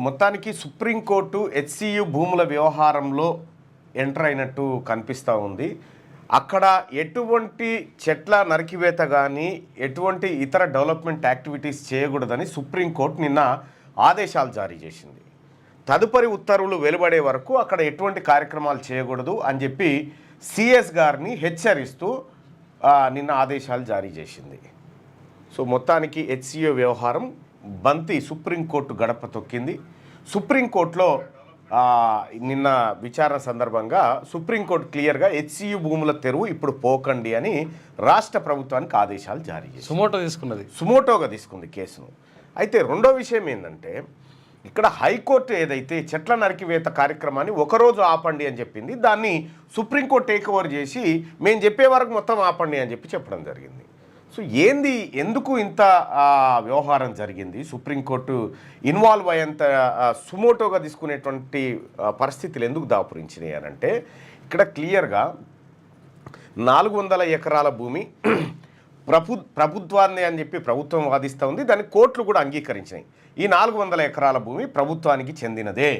మొత్తానికి supreme court HCU భూముల వ్యవహారంలో ఎంటర్ అయినట్టు కనిపిస్తూ ఉంది. అక్కడ ఎటువంటి చెట్ల నరికివేత కానీ ఎటువంటి ఇతర డెవలప్మెంట్ యాక్టివిటీస్ చేయకూడదని సుప్రీంకోర్టు నిన్న ఆదేశాలు జారీ చేసింది. తదుపరి ఉత్తర్వులు వెలువడే వరకు అక్కడ ఎటువంటి కార్యక్రమాలు చేయకూడదు అని చెప్పి సిఎస్ గారిని హెచ్చరిస్తూ నిన్న ఆదేశాలు జారీ చేసింది. సో మొత్తానికి హెచ్సియు వ్యవహారం బంతి సుప్రీంకోర్టు గడప తొక్కింది. సుప్రీంకోర్టులో నిన్న విచారణ సందర్భంగా సుప్రీంకోర్టు క్లియర్గా హెచ్సియు భూముల తెరువు ఇప్పుడు పోకండి అని రాష్ట్ర ప్రభుత్వానికి ఆదేశాలు జారీ చేసింది. సుమోటోగా తీసుకుంది కేసును. అయితే రెండో విషయం ఏంటంటే ఇక్కడ హైకోర్టు ఏదైతే చెట్ల నరికివేత కార్యక్రమాన్ని ఒకరోజు ఆపండి అని చెప్పింది, దాన్ని సుప్రీంకోర్టు టేక్ ఓవర్ చేసి మేము చెప్పే వరకు మొత్తం ఆపండి అని చెప్పడం జరిగింది. సో ఎందుకు ఇంత వ్యవహారం జరిగింది, సుప్రీంకోర్టు ఇన్వాల్వ్ అయ్యేంత సుమోటోగా తీసుకునేటువంటి పరిస్థితులు ఎందుకు దాపురించినాయి అని అంటే ఇక్కడ క్లియర్గా 400 ఎకరాల భూమి ప్రభుత్వాన్ని అని చెప్పి ప్రభుత్వం వాదిస్తూ ఉంది. దాన్ని కోర్టులు కూడా అంగీకరించినాయి. ఈ 400 ఎకరాల భూమి ప్రభుత్వానికి చెందినదే,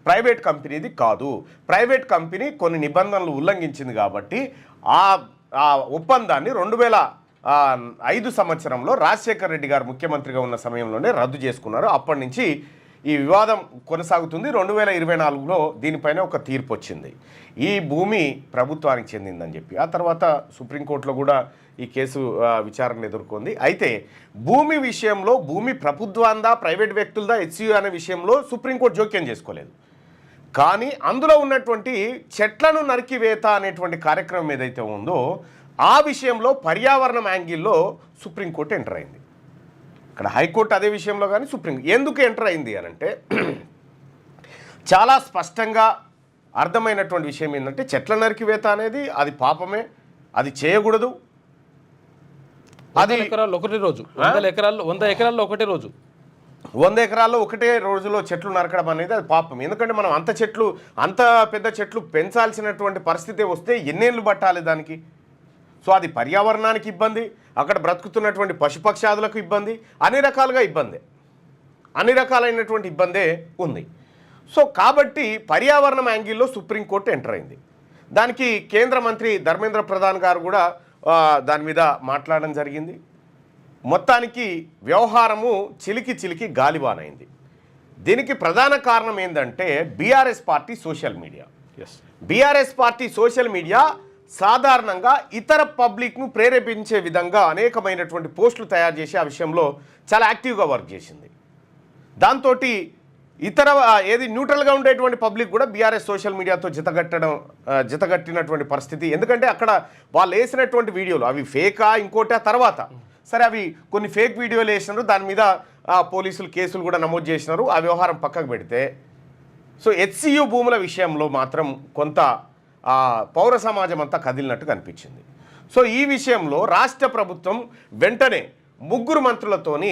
ప్రైవేట్ కంపెనీది కాదు. ప్రైవేట్ కంపెనీ కొన్ని నిబంధనలు ఉల్లంఘించింది కాబట్టి ఆ ఒప్పందాన్ని 2005 సంవత్సరంలో రాజశేఖర్ రెడ్డి గారు ముఖ్యమంత్రిగా ఉన్న సమయంలోనే రద్దు చేసుకున్నారు. అప్పటి నుంచి ఈ వివాదం కొనసాగుతుంది. 2024లో దీనిపైన ఒక తీర్పు వచ్చింది, ఈ భూమి ప్రభుత్వానికి చెందిందని చెప్పి. ఆ తర్వాత సుప్రీంకోర్టులో కూడా ఈ కేసు విచారణ ఎదుర్కొంది. అయితే భూమి విషయంలో భూమి ప్రభుత్వాందా ప్రైవేట్ వ్యక్తులదా హెచ్సియు అనే విషయంలో సుప్రీంకోర్టు జోక్యం చేసుకోలేదు. కానీ అందులో ఉన్నటువంటి చెట్లను నరికివేత అనేటువంటి కార్యక్రమం ఏదైతే ఉందో ఆ విషయంలో పర్యావరణం యాంగిల్లో సుప్రీంకోర్టు ఎంటర్ అయింది. ఇక్కడ హైకోర్టు అదే విషయంలో కానీ ఎందుకు ఎంటర్ అయింది అని అంటే చాలా స్పష్టంగా అర్థమైనటువంటి విషయం ఏంటంటే చెట్ల నరికివేత అనేది అది పాపమే, అది చేయకూడదు. అది 100 ఎకరాల్లో ఒకటే రోజు 100 ఎకరాల్లో ఒకటే రోజు 100 ఎకరాల్లో ఒకటే రోజులో చెట్లు నరకడం అనేది అది పాపం. ఎందుకంటే మనం అంత పెద్ద చెట్లు పెంచాల్సినటువంటి పరిస్థితి వస్తే ఎన్నేళ్ళు పట్టాలి దానికి. సో అది పర్యావరణానికి ఇబ్బంది, అక్కడ బ్రతుకుతున్నటువంటి పశుపక్షాదులకు ఇబ్బంది, అన్ని రకాలైనటువంటి ఇబ్బందే ఉంది. సో కాబట్టి పర్యావరణం యాంగిల్లో సుప్రీంకోర్టు ఎంటర్ అయింది. దానికి కేంద్ర మంత్రి ధర్మేంద్ర ప్రధాన్ గారు కూడా దాని మీద మాట్లాడడం జరిగింది. మొత్తానికి వ్యవహారము చిలికి గాలివానైంది. దీనికి ప్రధాన కారణం ఏంటంటే BRS party social media. BRS party social media సాధారణంగా ఇతర పబ్లిక్ను ప్రేరేపించే విధంగా అనేకమైనటువంటి పోస్టులు తయారు చేసి ఆ విషయంలో చాలా యాక్టివ్గా వర్క్ చేసింది. దాంతో ఇతర న్యూట్రల్గా ఉండేటువంటి పబ్లిక్ కూడా బీఆర్ఎస్ సోషల్ మీడియాతో జతగట్టినటువంటి పరిస్థితి. ఎందుకంటే అక్కడ వాళ్ళు వేసినటువంటి వీడియోలు అవి ఫేకా ఇంకోటి ఆ తర్వాత సరే అవి కొన్ని ఫేక్ వీడియోలు వేసినారు, దాని మీద పోలీసులు కేసులు కూడా నమోదు చేసినారు. ఆ వ్యవహారం పక్కకు పెడితే సో హెచ్సియు భూముల విషయంలో మాత్రం కొంత పౌర సమాజం అంతా కదిలినట్టు కనిపించింది. సో ఈ విషయంలో రాష్ట్ర ప్రభుత్వం వెంటనే 3 మంత్రులతోని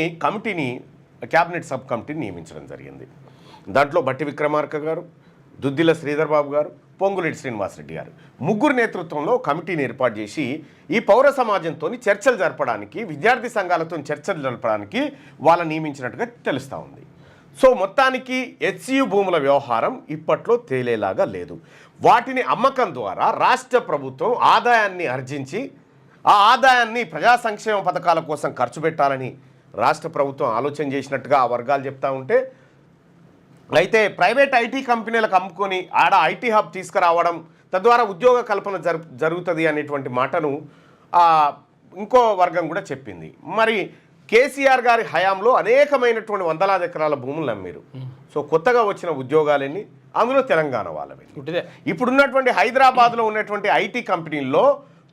క్యాబినెట్ సబ్ కమిటీని నియమించడం జరిగింది. దాంట్లో బట్టి విక్రమార్క గారు, దుద్దిల శ్రీధర్ బాబు గారు, పొంగులేటి శ్రీనివాసరెడ్డి గారు 3 నేతృత్వంలో కమిటీని ఏర్పాటు చేసి ఈ పౌర సమాజంతో చర్చలు జరపడానికి, విద్యార్థి సంఘాలతో చర్చలు జరపడానికి వాళ్ళని నియమించినట్టుగా తెలుస్తూ ఉంది. సో మొత్తానికి హెచ్సియు భూముల వ్యవహారం ఇప్పట్లో తేలేలాగా లేదు. వాటిని అమ్మకం ద్వారా రాష్ట్ర ప్రభుత్వం ఆదాయాన్ని ఆర్జించి ఆ ఆదాయాన్ని ప్రజా సంక్షేమ పథకాల కోసం ఖర్చు పెట్టాలని రాష్ట్ర ప్రభుత్వం ఆలోచన చేసినట్టుగా ఆ వర్గాలు చెప్తూ ఉంటే, అయితే ప్రైవేట్ ఐటీ కంపెనీలకు అమ్ముకొని ఆడ ఐటీ హబ్ తీసుకురావడం తద్వారా ఉద్యోగ కల్పన జరుగుతుంది అనేటువంటి మాటను ఇంకో వర్గం కూడా చెప్పింది. మరి కేసీఆర్ గారి హయాంలో అనేకమైనటువంటి 100 ఎకరాల భూములు అమ్మారు. సో కొత్తగా వచ్చిన ఉద్యోగాలన్నీ అందులో తెలంగాణ వాళ్ళవి. ఇప్పుడున్నటువంటి హైదరాబాద్లో ఉన్నటువంటి ఐటీ కంపెనీల్లో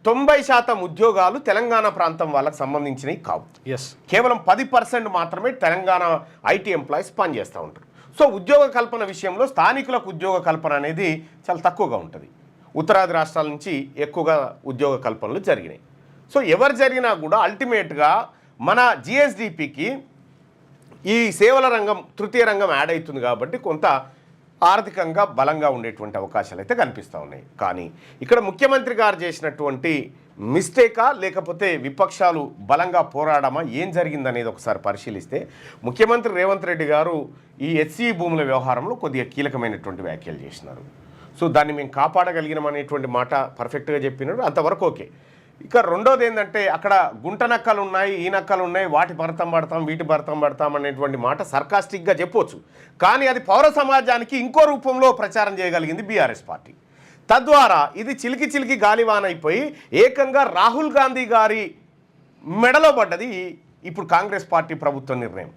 90% ఉద్యోగాలు తెలంగాణ ప్రాంతం వాళ్ళకి సంబంధించినవి కావు. కేవలం 10% మాత్రమే తెలంగాణ ఐటీ ఎంప్లాయీస్ పనిచేస్తూ ఉంటారు. సో ఉద్యోగ కల్పన విషయంలో స్థానికులకు ఉద్యోగ కల్పన అనేది చాలా తక్కువగా ఉంటుంది. ఉత్తరాది రాష్ట్రాల నుంచి ఎక్కువగా ఉద్యోగ కల్పనలు జరిగినాయి. సో ఎవరు జరిగినా కూడా అల్టిమేట్గా మన జిఎస్డిపికి ఈ సేవల రంగం తృతీయ రంగం యాడ్ అవుతుంది కాబట్టి కొంత ఆర్థికంగా బలంగా ఉండేటువంటి అవకాశాలు అయితే కనిపిస్తూ ఉన్నాయి. కానీ ఇక్కడ ముఖ్యమంత్రి గారు చేసినటువంటి మిస్టేకా లేకపోతే విపక్షాలు బలంగా పోరాడమా, ఏం జరిగిందనేది ఒకసారి పరిశీలిస్తే ముఖ్యమంత్రి రేవంత్ రెడ్డి గారు ఈ హెచ్సిఈ భూముల వ్యవహారంలో కొద్దిగా కీలకమైనటువంటి వ్యాఖ్యలు చేసినారు. సో దాన్ని మేము కాపాడగలిగినాం అనేటువంటి మాట పర్ఫెక్ట్గా చెప్పినారు, అంతవరకు ఓకే. ఇక రెండోది ఏంటంటే అక్కడ గుంట నక్కలు ఉన్నాయి, ఈ నక్కలు ఉన్నాయి, వాటి భరతం పడతాం వీటి భరతం పడతాం అనేటువంటి మాట సర్కాస్టిక్గా చెప్పొచ్చు. కానీ అది పౌర సమాజానికి ఇంకో రూపంలో ప్రచారం చేయగలిగింది బీఆర్ఎస్ పార్టీ. తద్వారా ఇది చిలికి చిలికి గాలివాన అయిపోయి ఏకంగా రాహుల్ గాంధీ గారి మెడలో పడ్డది ఇప్పుడు కాంగ్రెస్ పార్టీ ప్రభుత్వ నిర్ణయం.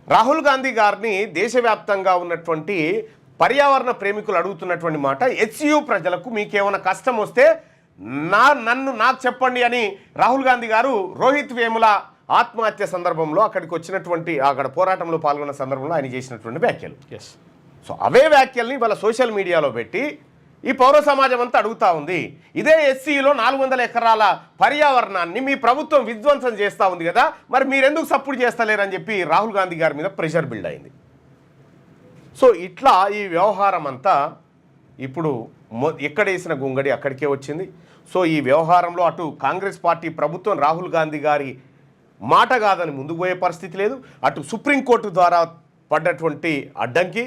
రాహుల్ గాంధీ గారిని దేశవ్యాప్తంగా ఉన్నటువంటి పర్యావరణ ప్రేమికులు అడుగుతున్నటువంటి మాట, హెచ్సియు ప్రజలకు మీకేమైనా కష్టం వస్తే నాకు చెప్పండి అని రాహుల్ గాంధీ గారు రోహిత్ వేముల ఆత్మహత్య సందర్భంలో అక్కడికి వచ్చినటువంటి అక్కడ పోరాటంలో పాల్గొన్న సందర్భంలో ఆయన చేసినటువంటి వ్యాఖ్యలు. సో అవే వ్యాఖ్యల్ని వాళ్ళ సోషల్ మీడియాలో పెట్టి ఈ పౌర సమాజం అంతా అడుగుతూ ఉంది, ఇదే ఎస్సీలో 400 ఎకరాల పర్యావరణాన్ని మీ ప్రభుత్వం విధ్వంసం చేస్తూ ఉంది కదా, మరి మీరెందుకు సపోర్ట్ చేస్తలేరని చెప్పి రాహుల్ గాంధీ గారి మీద ప్రెషర్ బిల్డ్ అయింది. సో ఇట్లా ఈ వ్యవహారం అంతా ఇప్పుడు ఎక్కడేసిన గుంగడి అక్కడికే వచ్చింది. సో ఈ వ్యవహారంలో అటు కాంగ్రెస్ పార్టీ ప్రభుత్వం రాహుల్ గాంధీ గారి మాట కాదని ముందుకు పోయే పరిస్థితి లేదు, అటు సుప్రీంకోర్టు ద్వారా పడ్డటువంటి అడ్డంకి,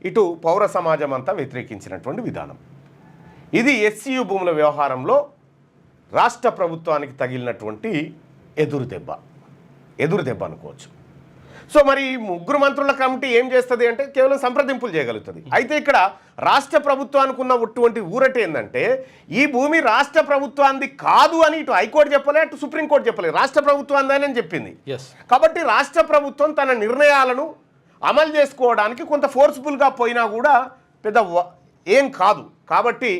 ఇటు పౌర సమాజం అంతా వ్యతిరేకించినటువంటి విధానం. ఇది హెచ్సియు భూముల వ్యవహారంలో రాష్ట్ర ప్రభుత్వానికి తగిలినటువంటి ఎదురుదెబ్బ అనుకోవచ్చు. సో మరి ఈ ముగ్గురు మంత్రుల కమిటీ ఏం చేస్తుంది అంటే కేవలం సంప్రదింపులు చేయగలుగుతుంది. అయితే ఇక్కడ రాష్ట్ర ప్రభుత్వానికి ఉన్నటువంటి ఊరట ఏంటంటే ఈ భూమి రాష్ట్ర ప్రభుత్వానికి కాదు అని ఇటు హైకోర్టు చెప్పలే, అటు సుప్రీంకోర్టు చెప్పలేదు, రాష్ట్ర ప్రభుత్వాన్ని అని చెప్పింది. కాబట్టి రాష్ట్ర ప్రభుత్వం తన నిర్ణయాలను అమలు చేసుకోవడానికి కొంత ఫోర్స్ఫుల్గా పోయినా కూడా పెద్ద ఏం కాదు. కాబట్టి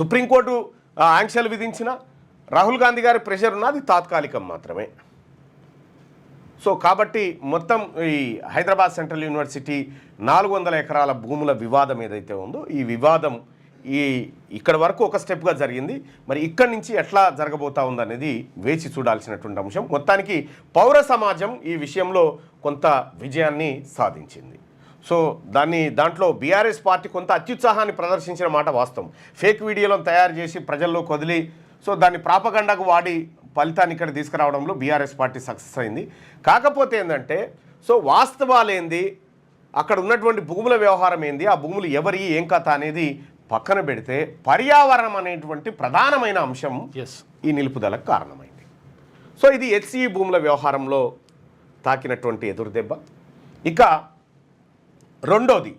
సుప్రీంకోర్టు ఆంక్షలు విధించిన రాహుల్ గాంధీ గారి ప్రెషర్ ఉన్నది తాత్కాలికం మాత్రమే. సో కాబట్టి మొత్తం ఈ హైదరాబాద్ సెంట్రల్ యూనివర్సిటీ 400 ఎకరాల భూముల వివాదం ఏదైతే ఉందో ఈ వివాదం ఇక్కడ వరకు ఒక స్టెప్గా జరిగింది. మరి ఇక్కడి నుంచి ఎట్లా జరగబోతా ఉందనేది వేచి చూడాల్సినటువంటి అంశం. మొత్తానికి పౌర సమాజం ఈ విషయంలో కొంత విజయాన్ని సాధించింది. సో దాంట్లో బీఆర్ఎస్ పార్టీ కొంత అత్యుత్సాహాన్ని ప్రదర్శించిన మాట వాస్తవం. ఫేక్ వీడియోలను తయారు చేసి ప్రజల్లో వదిలి సో దాన్ని ప్రాపగండాకు వాడి ఫలితాన్ని ఇక్కడ తీసుకురావడంలో బీఆర్ఎస్ పార్టీ సక్సెస్ అయింది. కాకపోతే ఏంటంటే సో వాస్తవాలు ఏంది, అక్కడ ఉన్నటువంటి భూముల వ్యవహారం ఏంది, ఆ భూములు ఎవరి ఏం కథ అనేది పక్కన పెడితే పర్యావరణం అనేటువంటి ప్రధానమైన అంశం ఈ నిలుపుదలకు కారణమైంది. సో ఇది హెచ్సిఈ భూముల వ్యవహారంలో తాకినటువంటి ఎదురుదెబ్బ. ఇక రెండోది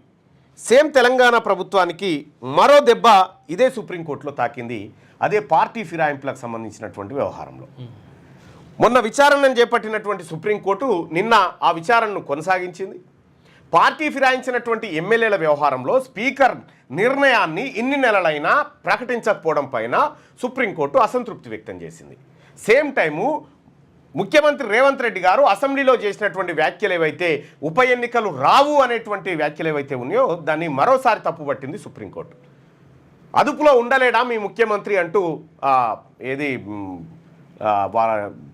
సేమ్ తెలంగాణ ప్రభుత్వానికి మరో దెబ్బ ఇదే సుప్రీంకోర్టులో తాకింది. అదే పార్టీ ఫిరాయింపులకు సంబంధించినటువంటి వ్యవహారంలో మొన్న విచారణను చేపట్టినటువంటి సుప్రీంకోర్టు నిన్న ఆ విచారణను కొనసాగించింది. పార్టీ ఫిరాయించినటువంటి ఎమ్మెల్యేల వ్యవహారంలో స్పీకర్ నిర్ణయాన్ని ఇన్ని నెలలైనా ప్రకటించకపోవడం పైన సుప్రీంకోర్టు అసంతృప్తి వ్యక్తం చేసింది. సేమ్ టైము ముఖ్యమంత్రి రేవంత్ రెడ్డి గారు అసెంబ్లీలో చేసినటువంటి వ్యాఖ్యలు ఏవైతే ఉప ఎన్నికలు రావు అనేటువంటి వ్యాఖ్యలు ఏవైతే ఉన్నాయో దాన్ని మరోసారి తప్పుపట్టింది సుప్రీంకోర్టు. అదుపులో ఉండలేడా మీ ముఖ్యమంత్రి అంటూ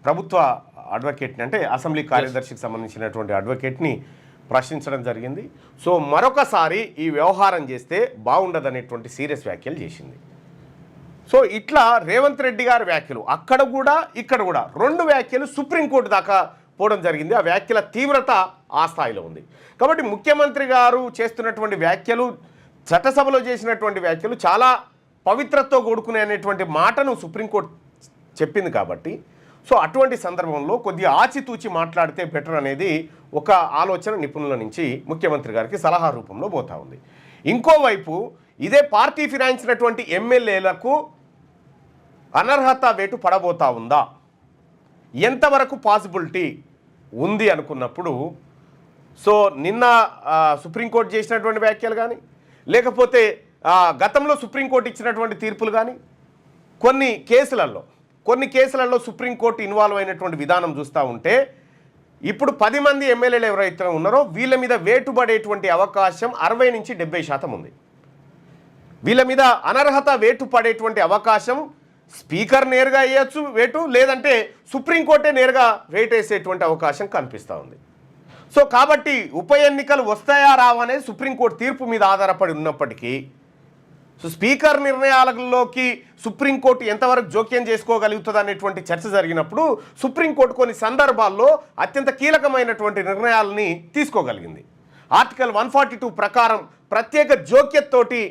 ప్రభుత్వ అడ్వకేట్ని అంటే అసెంబ్లీ కార్యదర్శికి సంబంధించినటువంటి అడ్వకేట్ని ప్రశ్నించడం జరిగింది. సో మరొకసారి ఈ వ్యవహారం చేస్తే బాగుండదనేటువంటి సీరియస్ వ్యాఖ్యలు చేసింది. సో ఇట్లా రేవంత్ రెడ్డి గారి వ్యాఖ్యలు అక్కడ కూడా ఇక్కడ కూడా 2 వ్యాఖ్యలు సుప్రీంకోర్టు దాకా పోవడం జరిగింది. ఆ వ్యాఖ్యల తీవ్రత ఆ స్థాయిలో ఉంది. కాబట్టి ముఖ్యమంత్రి గారు చేస్తున్నటువంటి వ్యాఖ్యలు, చట్టసభలో చేసినటువంటి వ్యాఖ్యలు చాలా పవిత్రతతో కూడుకునే అనేటువంటి మాటను సుప్రీంకోర్టు చెప్పింది. కాబట్టి సో అటువంటి సందర్భంలో కొద్దిగా ఆచితూచి మాట్లాడితే బెటర్ అనేది ఒక ఆలోచన నిపుణుల నుంచి ముఖ్యమంత్రి గారికి సలహా రూపంలో పోతా ఉంది. ఇంకోవైపు ఇదే పార్టీ ఫిరాయించినటువంటి ఎమ్మెల్యేలకు అనర్హత వేటు పడబోతా ఉందా, ఎంతవరకు పాసిబిలిటీ ఉంది అనుకున్నప్పుడు సో నిన్న సుప్రీంకోర్టు చేసినటువంటి వ్యాఖ్యలు కానీ లేకపోతే గతంలో సుప్రీంకోర్టు ఇచ్చినటువంటి తీర్పులు కానీ కొన్ని కేసులలో సుప్రీంకోర్టు ఇన్వాల్వ్ అయినటువంటి విధానం చూస్తూ ఉంటే ఇప్పుడు 10 మంది ఎమ్మెల్యేలు ఎవరైతే ఉన్నారో వీళ్ళ మీద వేటుపడేటువంటి అవకాశం 60 నుంచి 70% ఉంది. వీళ్ళ మీద అనర్హత వేటు పడేటువంటి అవకాశం స్పీకర్ నేరుగా వేయచ్చు వేటు, లేదంటే సుప్రీంకోర్టే నేరుగా వేటు వేసేటువంటి అవకాశం కనిపిస్తూ ఉంది. సో కాబట్టి ఉప ఎన్నికలు వస్తాయా రావా అనేది సుప్రీంకోర్టు తీర్పు మీద ఆధారపడి ఉన్నప్పటికీ సో స్పీకర్ నిర్ణయాలలోకి సుప్రీంకోర్టు ఎంతవరకు జోక్యం చేసుకోగలుగుతుంది అనేటువంటి చర్చ జరిగినప్పుడు సుప్రీంకోర్టు కొన్ని సందర్భాల్లో అత్యంత కీలకమైనటువంటి నిర్ణయాలని తీసుకోగలిగింది. ఆర్టికల్ 142 ప్రకారం ప్రత్యేక జోక్యతతోటి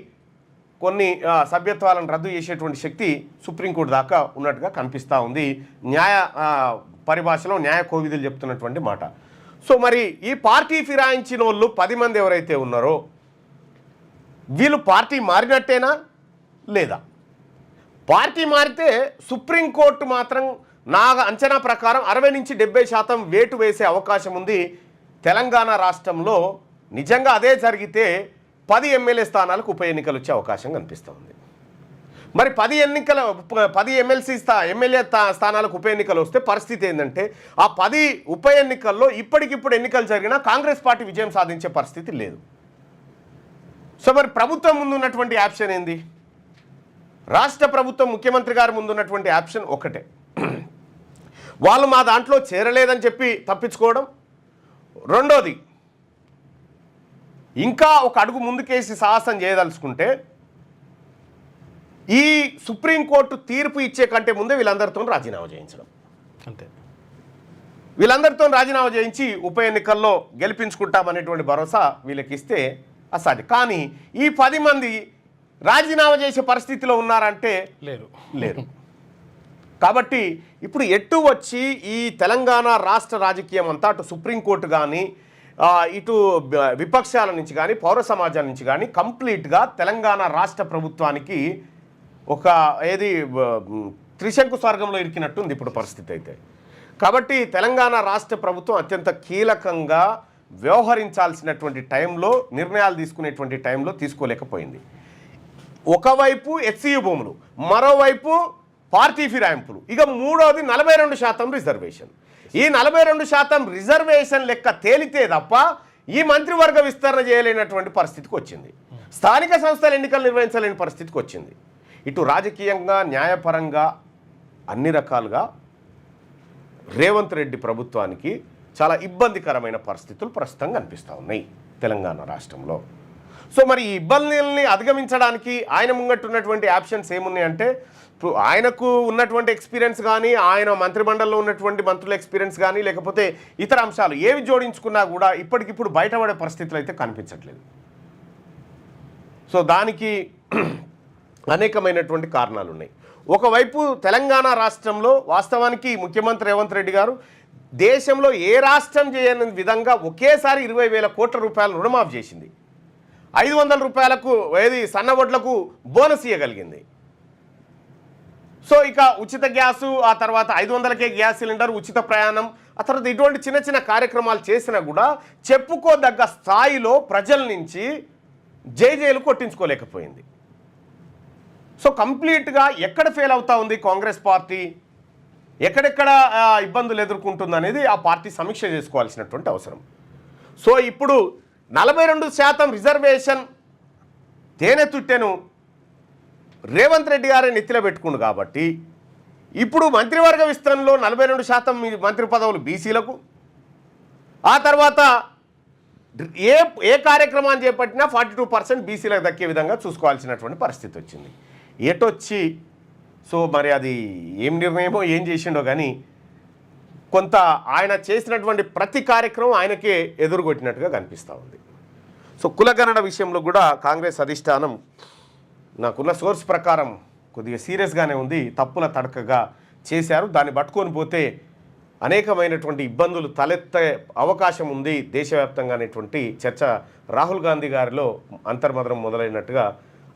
కొన్ని సభ్యత్వాలను రద్దు చేసేటువంటి శక్తి సుప్రీంకోర్టు దాకా ఉన్నట్టుగా కనిపిస్తూ ఉంది. న్యాయ పరిభాషలో న్యాయ కోవిధులు చెప్తున్నటువంటి మాట. సో మరి ఈ పార్టీ ఫిరాయించిన వాళ్ళు 10 మంది ఎవరైతే ఉన్నారో వీళ్ళు పార్టీ మారినట్టేనా లేదా? పార్టీ మారితే సుప్రీంకోర్టు మాత్రం నా అంచనా ప్రకారం 60 నుంచి 70% వేటు వేసే అవకాశం ఉంది. తెలంగాణ రాష్ట్రంలో నిజంగా అదే జరిగితే 10 ఎమ్మెల్యే స్థానాలకు ఉప ఎన్నికలు వచ్చే అవకాశం కనిపిస్తూ ఉంది. మరి 10 ఎమ్మెల్యే స్థానాలకు ఉప ఎన్నికలు వస్తే పరిస్థితి ఏంటంటే ఆ 10 ఉప ఎన్నికల్లో ఇప్పటికిప్పుడు ఎన్నికలు జరిగినా కాంగ్రెస్ పార్టీ విజయం సాధించే పరిస్థితి లేదు. సో మరి ప్రభుత్వం ముందున్నటువంటి ఆప్షన్ ఏంది? రాష్ట్ర ప్రభుత్వం ముఖ్యమంత్రి గారి ముందున్నటువంటి ఆప్షన్ ఒకటే, వాళ్ళు మా దాంట్లో చేరలేదని చెప్పి తప్పించుకోవడం. రెండోది, ఇంకా ఒక అడుగు ముందుకేసి సాహసం చేయదలుచుకుంటే ఈ సుప్రీంకోర్టు తీర్పు ఇచ్చే కంటే ముందే వీళ్ళందరితో రాజీనామా చేయించడం. అంతే, వీళ్ళందరితో రాజీనామా చేయించి ఉప ఎన్నికల్లో గెలిపించుకుంటామనేటువంటి భరోసా వీళ్ళకి ఇస్తే అసాధ్యం. కానీ ఈ 10 మంది రాజీనామా చేసే పరిస్థితిలో ఉన్నారంటే లేరు. కాబట్టి ఇప్పుడు ఎటు వచ్చి ఈ తెలంగాణ రాష్ట్ర రాజకీయం అంతా అటు సుప్రీంకోర్టు కానీ ఇటు విపక్షాల నుంచి కానీ పౌర సమాజాల నుంచి కానీ కంప్లీట్గా తెలంగాణ రాష్ట్ర ప్రభుత్వానికి ఒక త్రిశంకు స్వర్గంలో ఇరికినట్టుంది ఇప్పుడు పరిస్థితి అయితే. కాబట్టి తెలంగాణ రాష్ట్ర ప్రభుత్వం అత్యంత కీలకంగా వ్యవహరించాల్సినటువంటి టైంలో, నిర్ణయాలు తీసుకునేటువంటి టైంలో తీసుకోలేకపోయింది. ఒకవైపు హెచ్సియు భూములు, మరోవైపు పార్టీ ఫిరాయింపులు, ఇక మూడోది 42% రిజర్వేషన్. ఈ 42% రిజర్వేషన్ లెక్క తేలితే తప్ప ఈ మంత్రివర్గ విస్తరణ చేయలేనటువంటి పరిస్థితికి వచ్చింది. స్థానిక సంస్థల ఎన్నికలు నిర్వహించలేని పరిస్థితికి వచ్చింది. ఇటు రాజకీయంగా, న్యాయపరంగా అన్ని రకాలుగా రేవంత్ రెడ్డి ప్రభుత్వానికి చాలా ఇబ్బందికరమైన పరిస్థితులు ప్రస్తుతం కనిపిస్తూ ఉన్నాయి తెలంగాణ రాష్ట్రంలో. సో మరి ఈ ఇబ్బందుల్ని అధిగమించడానికి ఆయన ముంగట్టున్నటువంటి ఆప్షన్స్ ఏమున్నాయంటే, ఇప్పుడు ఆయనకు ఉన్నటువంటి ఎక్స్పీరియన్స్ కానీ, ఆయన మంత్రిమండలిలో ఉన్నటువంటి మంత్రుల ఎక్స్పీరియన్స్ కానీ, లేకపోతే ఇతర అంశాలు ఏవి జోడించుకున్నా కూడా ఇప్పటికిప్పుడు బయటపడే పరిస్థితులు అయితే కనిపించట్లేదు. సో దానికి అనేకమైనటువంటి కారణాలు ఉన్నాయి. ఒకవైపు తెలంగాణ రాష్ట్రంలో వాస్తవానికి ముఖ్యమంత్రి రేవంత్ రెడ్డి గారు దేశంలో ఏ రాష్ట్రం చేయని విధంగా ఒకేసారి 20,000 కోట్ల రూపాయలు రుణమాఫీ చేసింది. 500 రూపాయలకు సన్నవడ్లకు బోనస్ ఇవ్వగలిగింది. సో ఇక ఉచిత గ్యాసు, ఆ తర్వాత 500కే గ్యాస్ సిలిండర్, ఉచిత ప్రయాణం, ఆ తర్వాత ఇటువంటి చిన్న చిన్న కార్యక్రమాలు చేసినా కూడా చెప్పుకోదగ్గ స్థాయిలో ప్రజల నుంచి జైలు కొట్టించుకోలేకపోయింది. సో కంప్లీట్గా ఎక్కడ ఫెయిల్ అవుతా ఉంది కాంగ్రెస్ పార్టీ, ఎక్కడెక్కడ ఇబ్బందులు ఎదుర్కొంటుంది అనేది ఆ పార్టీ సమీక్ష చేసుకోవాల్సినటువంటి అవసరం. సో ఇప్పుడు 42% రిజర్వేషన్ తేనెతుట్టెను రేవంత్ రెడ్డి గారే నెత్తిలో పెట్టుకుండు కాబట్టి ఇప్పుడు మంత్రివర్గ విస్తరణలో 42% మంత్రి పదవులు బీసీలకు, ఆ తర్వాత ఏ కార్యక్రమాన్ని చేపట్టినా 42% బీసీలకు దక్కే విధంగా చూసుకోవాల్సినటువంటి పరిస్థితి వచ్చింది. ఎటొచ్చి సో మరి అది ఏం నిర్ణయమో ఏం చేసిండో కానీ కొంత ఆయన చేసినటువంటి ప్రతి కార్యక్రమం ఆయనకే ఎదురుగొట్టినట్టుగా కనిపిస్తూ ఉంది. సో కులగణన విషయంలో కూడా కాంగ్రెస్ అధిష్టానం నాకున్న సోర్స్ ప్రకారం కొద్దిగా సీరియస్గానే ఉంది, తప్పుల తడకగా చేశారు. దాన్ని పట్టుకొని పోతే అనేకమైనటువంటి ఇబ్బందులు తలెత్తే అవకాశం ఉంది దేశవ్యాప్తంగా అనేటువంటి చర్చ రాహుల్ గాంధీ గారిలో అంతర్మదనం మొదలైనట్టుగా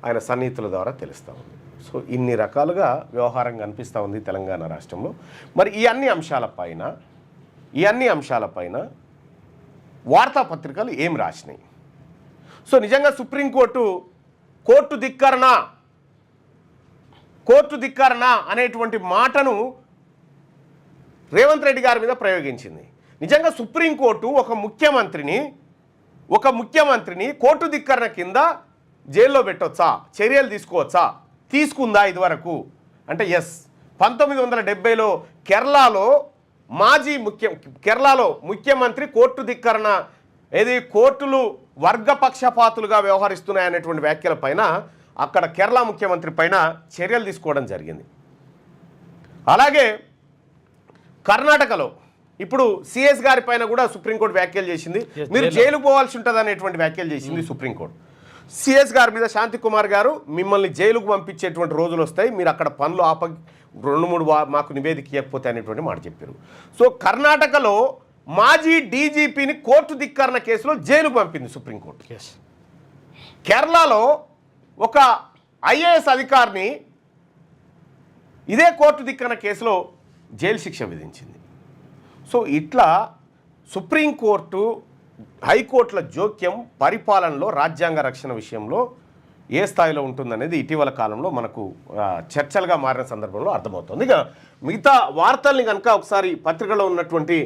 ఆయన సన్నిహితుల ద్వారా తెలుస్తూ ఉంది. సో ఇన్ని రకాలుగా వ్యవహారం కనిపిస్తూ ఉంది తెలంగాణ రాష్ట్రంలో. మరి ఈ అన్ని అంశాలపైన వార్తాపత్రికలు ఏం రాసినాయి? సో నిజంగా సుప్రీంకోర్టు కోర్టు ధిక్కరణ అనేటువంటి మాటను రేవంత్ రెడ్డి గారి మీద ప్రయోగించింది. నిజంగా సుప్రీంకోర్టు ఒక ముఖ్యమంత్రిని కోర్టు ధిక్కరణ కింద జైల్లో పెట్టొచ్చా, చర్యలు తీసుకోవచ్చా, తీసుకుందా ఇదివరకు అంటే? ఎస్, 1970లో కేరళలో మాజీ కేరళలో ముఖ్యమంత్రి కోర్టు ధిక్కరణ కోర్టులు వర్గపక్షపాతులుగా వ్యవహరిస్తున్నాయనేటువంటి వ్యాఖ్యల పైన అక్కడ కేరళ ముఖ్యమంత్రి పైన చర్యలు తీసుకోవడం జరిగింది. అలాగే కర్ణాటకలో ఇప్పుడు సిఎస్ గారి పైన కూడా సుప్రీంకోర్టు వ్యాఖ్యలు చేసింది. మీరు జైలుకు పోవాల్సి ఉంటుంది అనేటువంటి వ్యాఖ్యలు చేసింది సుప్రీంకోర్టు. సిఎస్ గారి మీద శాంతి కుమార్ గారు మిమ్మల్ని జైలుకు పంపించేటువంటి రోజులు వస్తాయి, మీరు అక్కడ పనులు 2-3 మాకు నివేదిక ఇవ్వకపోతే అనేటువంటి మాట చెప్పారు. సో కర్ణాటకలో మాజీ డీజీపీని కోర్టు ధిక్కరణ కేసులో జైలుకు పంపింది సుప్రీంకోర్టు. కేరళలో ఒక ఐఏఎస్ అధికారిని ఇదే కోర్టు ధిక్కరణ కేసులో జైలు శిక్ష విధించింది. సో ఇట్లా సుప్రీంకోర్టు హైకోర్టుల జోక్యం పరిపాలనలో రాజ్యాంగ రక్షణ విషయంలో ఏ స్థాయిలో ఉంటుందనేది ఇటీవల కాలంలో మనకు చర్చలుగా మారిన సందర్భంలో అర్థమవుతుంది. ఇక మిగతా వార్తల్ని కనుక ఒకసారి పత్రికలో ఉన్నటువంటి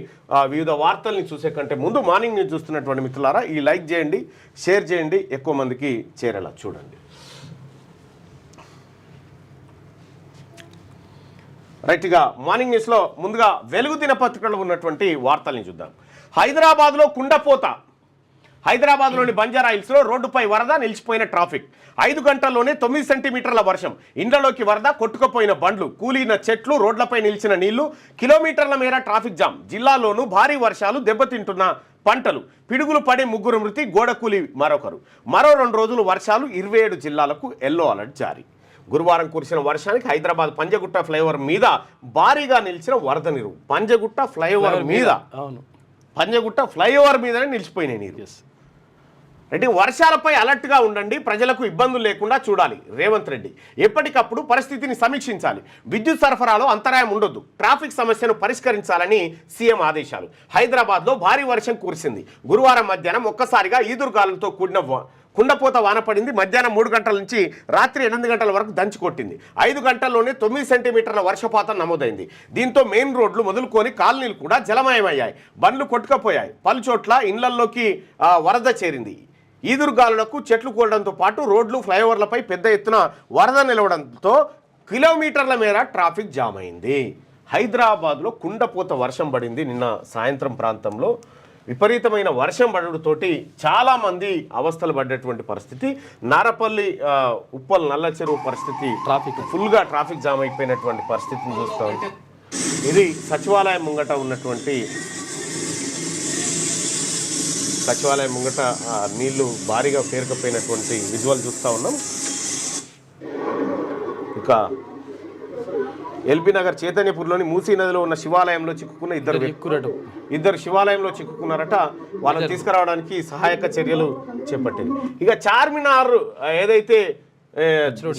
వివిధ వార్తల్ని చూసే కంటే ముందు మార్నింగ్ న్యూస్ చూస్తున్నటువంటి మిత్రులారా ఈ లైక్ చేయండి, షేర్ చేయండి, ఎక్కువ మందికి చేరేలా చూడండి. రైట్గా మార్నింగ్ న్యూస్లో ముందుగా వెలుగు దినపత్రికలో ఉన్నటువంటి వార్తల్ని చూద్దాం. హైదరాబాద్లో కుండపోత. హైదరాబాద్లోని బంజారా హిల్స్లో రోడ్డుపై వరద, నిలిచిపోయిన ట్రాఫిక్. 5 గంటల్లోనే 9 సెంటీమీటర్ల వర్షం. ఇండ్లలోకి వరద, కొట్టుకుపోయిన బండ్లు, కూలిన చెట్లు, రోడ్లపై నిలిచిన నీళ్లు, కిలోమీటర్ల మేర ట్రాఫిక్ జామ్. జిల్లాలోనూ భారీ వర్షాలు, దెబ్బతింటున్న పంటలు, పిడుగులు పడి 3 మృతి, గోడ కూలి మరొకరు. మరో 2 రోజులు వర్షాలు. 27 జిల్లాలకు ఎల్లో అలర్ట్ జారీ. గురువారం కురిసిన వర్షానికి హైదరాబాద్ పంజగుట్ట ఫ్లైఓవర్ మీద భారీగా నిలిచిన వరద నీరు. పంజగుట్ట ఫ్లైఓవర్ మీద పంజగుట్ట ఫ్లైఓవర్ మీదనే నిలిచిపోయినాయి నీరు. అంటే వర్షాలపై అలర్ట్గా ఉండండి, ప్రజలకు ఇబ్బందులు లేకుండా చూడాలి రేవంత్ రెడ్డి. ఎప్పటికప్పుడు పరిస్థితిని సమీక్షించాలి. విద్యుత్ సరఫరాలో అంతరాయం ఉండొద్దు. ట్రాఫిక్ సమస్యను పరిష్కరించాలని సీఎం ఆదేశాలు. హైదరాబాద్లో భారీ వర్షం కురిసింది. గురువారం మధ్యాహ్నం ఒక్కసారిగా ఈదురుగాలులతో కూడిన కుండపోత వాన పడింది. మధ్యాహ్నం 3 గంటల నుంచి రాత్రి 8 గంటల వరకు దంచి కొట్టింది. 5 గంటల్లోనే 9 సెంటీమీటర్ల వర్షపాతం నమోదైంది. దీంతో మెయిన్ రోడ్లు మొదలుకొని కాలనీలు కూడా జలమయమయ్యాయి. బండ్లు కొట్టుకుపోయాయి. పలుచోట్ల ఇళ్లల్లోకి వరద చేరింది. ఈదురుగాలులకు చెట్లు కూలడంతో పాటు రోడ్లు, ఫ్లైఓవర్లపై పెద్ద ఎత్తున వరద నిలవడంతో కిలోమీటర్ల మేర ట్రాఫిక్ జామ్ అయింది. హైదరాబాద్లో కుండపోత వర్షం పడింది. నిన్న సాయంత్రం ప్రాంతంలో విపరీతమైన వర్షం పడడంతోటి చాలామంది అవస్థలు పడ్డటువంటి పరిస్థితి. నారపల్లి, ఉప్పల్, నల్ల చెరువు పరిస్థితి ఫుల్గా ట్రాఫిక్ జామ్ అయిపోయినటువంటి పరిస్థితిని చూస్తాం. ఇది సచివాలయం ముంగట ఉన్నటువంటి సచివాలయం ముంగట నీళ్లు భారీగా పేరుకపోయినటువంటి విజువల్ చూస్తూ ఉన్నాం. ఇక ఎల్బీ నగర్ చైతన్యపూర్లోని మూసీ నదిలో ఉన్న శివాలయంలో చిక్కుకున్న ఇద్దరు శివాలయంలో చిక్కుకున్నారట. వాళ్ళని తీసుకురావడానికి సహాయక చర్యలు చేపట్టింది. ఇక చార్మినార్ ఏదైతే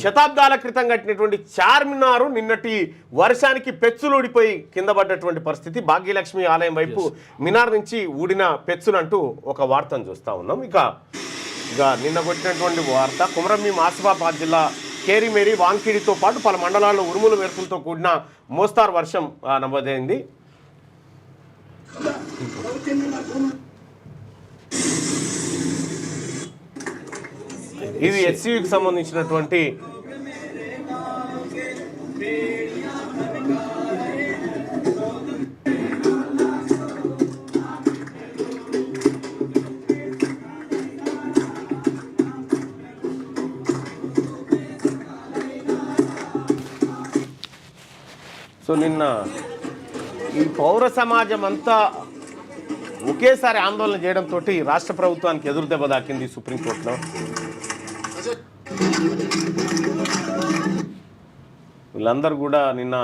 శతాబ్దాల క్రితం కట్టినటువంటి చార్మినారు నిన్నటి వర్షానికి పెచ్చులుడిపోయి కింద పడ్డటువంటి పరిస్థితి. భాగ్యలక్ష్మి ఆలయం వైపు మినార్ నుంచి ఊడిన పెచ్చులంటూ ఒక వార్తను చూస్తూ ఉన్నాం. ఇక నిన్న కొట్టినటువంటి వార్త కుమరంభీం ఆసిఫాబాద్ జిల్లా కేరిమేరి, వాంకిడితో పాటు పలు మండలాల్లో ఉరుములు మెరుపులతో కూడిన మోస్తారు వర్షం నమోదైంది. ఇది హెచ్సివికి సంబంధించినటువంటి సో నిన్న ఈ పౌర సమాజం అంతా ఒకేసారి ఆందోళన చేయడంతో రాష్ట్ర ప్రభుత్వానికి ఎదురు దెబ్బ దాకింది సుప్రీంకోర్టులో. వీళ్ళందరూ కూడా నిన్న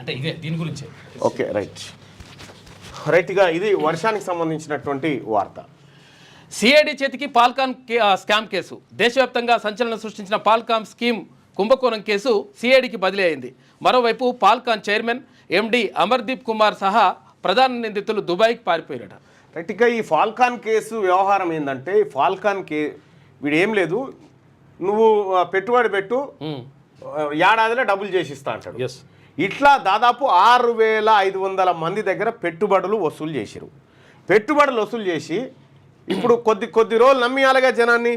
అంటే ఇదే దీని గురించి ఓకే రైట్గా ఇది వర్షానికి సంబంధించినటువంటి వార్త. సిఐడి చేతికి పాల్కాన్ స్కామ్ కేసు. దేశవ్యాప్తంగా సంచలనం సృష్టించిన పాల్కాన్ స్కీమ్ కుంభకోణం కేసు సిఐడికి బదిలీ అయింది. మరోవైపు పాల్కాన్ చైర్మన్ ఎండి అమర్దీప్ కుమార్ సహా ప్రధాన నిందితులు దుబాయ్కి పారిపోయారట. రైట్గా ఈ ఫాల్కాన్ కేసు వ్యవహారం ఏంటంటే వీడు ఏం లేదు, నువ్వు పెట్టుబడి పెట్టు, ఏడాదిలో డబ్బులు చేసిస్తా అంటాడు. ఇట్లా దాదాపు 6,500 మంది దగ్గర పెట్టుబడులు వసూలు చేసిరు. పెట్టుబడులు వసూలు చేసి ఇప్పుడు కొద్ది రోజులు నమ్మియాలిగా జనాన్ని,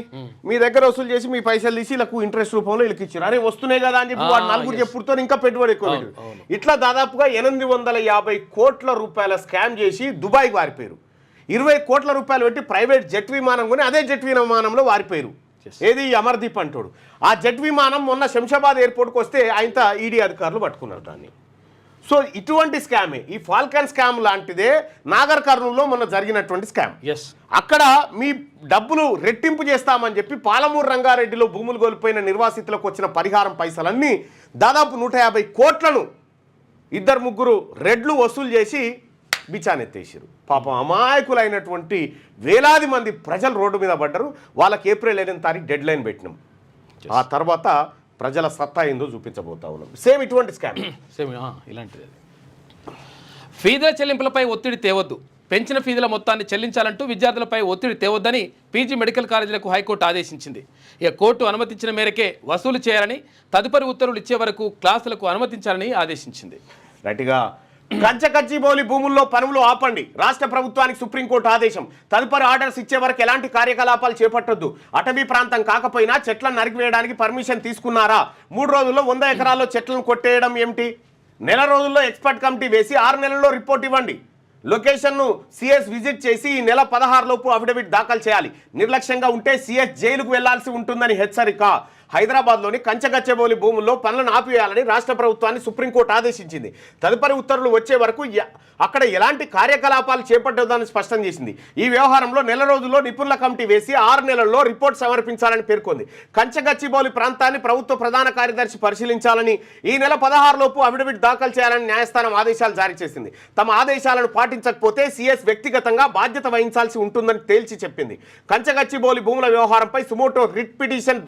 మీ దగ్గర వసూలు చేసి మీ పైసలు తీసి వీళ్ళకు ఇంట్రెస్ట్ రూపంలో వీళ్ళకి ఇచ్చారు. అరే వస్తున్నాయి కదా అని చెప్పి వాడు నలుగురు చెప్పుడుతో ఇంకా పెట్టుబడి ఎక్కువ పెట్టారు. ఇట్లా దాదాపుగా 850 కోట్ల రూపాయల స్కామ్ చేసి దుబాయ్కి వారిపోయారు. 20 కోట్ల రూపాయలు పెట్టి ప్రైవేట్ జెట్ విమానం కొని అదే జెట్ విమానంలో వారిపోయారు. ఏది అమర్దీప్ అంటాడు. ఆ జెట్ విమానం మొన్న శంషాబాద్ ఎయిర్పోర్ట్కి వస్తే ఆయన ఈడీ అధికారులు పట్టుకున్నారు దాన్ని. సో ఇటువంటి స్కామే, ఈ ఫాల్కన్ స్కామ్ లాంటిదే నాగర్ కర్నూలులో మొన్న జరిగినటువంటి స్కామ్. అక్కడ మీ డబ్బులు రెట్టింపు చేస్తామని చెప్పి పాలమూరు రంగారెడ్డిలో భూములు కోల్పోయిన నిర్వాసితులకు వచ్చిన పరిహారం పైసలన్నీ దాదాపు 150 కోట్లను 2-3 రెడ్లు వసూలు చేసి బిచానెత్తేసారు. పాపం అమాయకులైనటువంటి వేలాది మంది ప్రజలు రోడ్డు మీద పడ్డారు. వాళ్ళకి ఏప్రిల్ 8వ తారీఖు డెడ్ లైన్ పెట్టినాం. ఆ తర్వాత ప్రజల సత్తా ఏందో చూపించబోతా ఉన్నాం. సేమ్ ఇటువంటి స్కామ్ ఇలాంటిది. ఫీజుల చెల్లింపులపై ఒత్తిడి తేవద్దు, పెంచిన ఫీజుల మొత్తాన్ని చెల్లించాలంటూ విద్యార్థులపై ఒత్తిడి తేవద్దని పీజీ మెడికల్ కాలేజీలకు హైకోర్టు ఆదేశించింది. ఇక కోర్టు అనుమతించిన మేరకే వసూలు చేయాలని, తదుపరి ఉత్తర్వులు ఇచ్చే వరకు క్లాసులకు అనుమతించాలని ఆదేశించింది. రైట్గా కంచకచ్చిబౌలి భూముల్లో పనులు ఆపండి, రాష్ట్ర ప్రభుత్వానికి సుప్రీంకోర్టు ఆదేశం. తదుపరి ఆర్డర్స్ ఇచ్చే వరకు ఎలాంటి కార్యకలాపాలు చేపట్టొద్దు. అటవీ ప్రాంతం కాకపోయినా చెట్లను నరికివేయడానికి పర్మిషన్ తీసుకున్నారా? 3 రోజుల్లో 100 ఎకరాల్లో చెట్లను కొట్టేయడం ఏమిటి? నెల రోజుల్లో ఎక్స్పర్ట్ కమిటీ వేసి 6 నెలల్లో రిపోర్ట్ ఇవ్వండి. లొకేషన్ను సిఎస్ విజిట్ చేసి ఈ నెల 16 లోపు అఫిడవిట్ దాఖలు చేయాలి. నిర్లక్ష్యంగా ఉంటే సిఎస్ జైలుకు వెళ్లాల్సి ఉంటుందని హెచ్చరిక. హైదరాబాద్లోని కంచగచ్చబౌలి భూముల్లో పనులను ఆపివేయాలని రాష్ట్ర ప్రభుత్వాన్ని సుప్రీంకోర్టు ఆదేశించింది. తదుపరి ఉత్తర్వులు వచ్చే వరకు అక్కడ ఎలాంటి కార్యకలాపాలు చేపట్టొద్దని స్పష్టం చేసింది. ఈ వ్యవహారంలో నెల రోజుల్లో నిపుణుల కమిటీ వేసి 6 నెలల్లో రిపోర్ట్ సమర్పించాలని పేర్కొంది. కంచగచ్చిబౌలి ప్రాంతాన్ని ప్రభుత్వ ప్రధాన కార్యదర్శి పరిశీలించాలని, ఈ నెల 16 లోపు అఫిడవిట్ దాఖలు చేయాలని న్యాయస్థానం ఆదేశాలు జారీ చేసింది. తమ ఆదేశాలను పాటించకపోతే సిఎస్ వ్యక్తిగతంగా బాధ్యత వహించాల్సి ఉంటుందని తేల్చి చెప్పింది. కంచగచ్చిబౌలి భూముల వ్యవహారంపై సుమోటో రిట్ పిటిషన్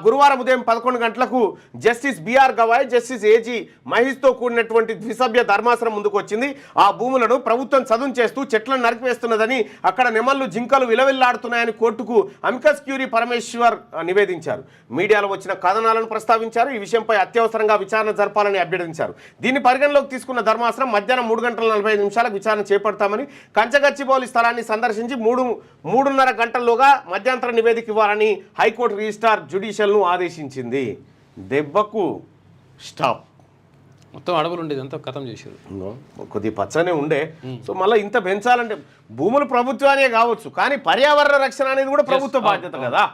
గురువారం ఉదయం 11 గంటలకు justice BR Gavai, justice AG మహేష్తో కూడినటువంటి ద్విసభ్య ధర్మాసనం ముందుకు వచ్చింది. ఆ భూములను ప్రభుత్వం చదును చేస్తూ చెట్లను నరికివేస్తున్నదని, అక్కడ నెమళ్ళు జింకలు విలవిల్లాడుతున్నాయని కోర్టుకు అమికస్ క్యూరీ పరమేశ్వర్ నివేదించారు. మీడియాలో వచ్చిన కథనాలను ప్రస్తావించారు. ఈ విషయంపై అత్యవసరంగా విచారణ జరపాలని అభ్యర్థించారు. దీన్ని పరిగణలోకి తీసుకున్న ధర్మాసనం మధ్యాహ్నం 3 గంటల 45 నిమిషాలకు విచారణ చేపడతామని, కంచగచ్చిబౌలి స్థలాన్ని సందర్శించి 3:30 గంటల్లోగా మధ్యంతర నివేదిక ఇవ్వాలని హైకోర్టు రిజిస్ట్రార్ జ్యుడిషియల్ను ఆదేశించింది. దెబ్బకు స్టాప్. మొత్తం అడవులు ఉండేది అంతా ఖతం చేశారు. కొద్ది పచ్చనే ఉండే. సో మళ్ళీ ఇంత పెంచాలంటే భూములు ప్రభుత్వానే కావచ్చు, కానీ పర్యావరణ రక్షణ అనేది కూడా ప్రభుత్వ బాధ్యత కదా.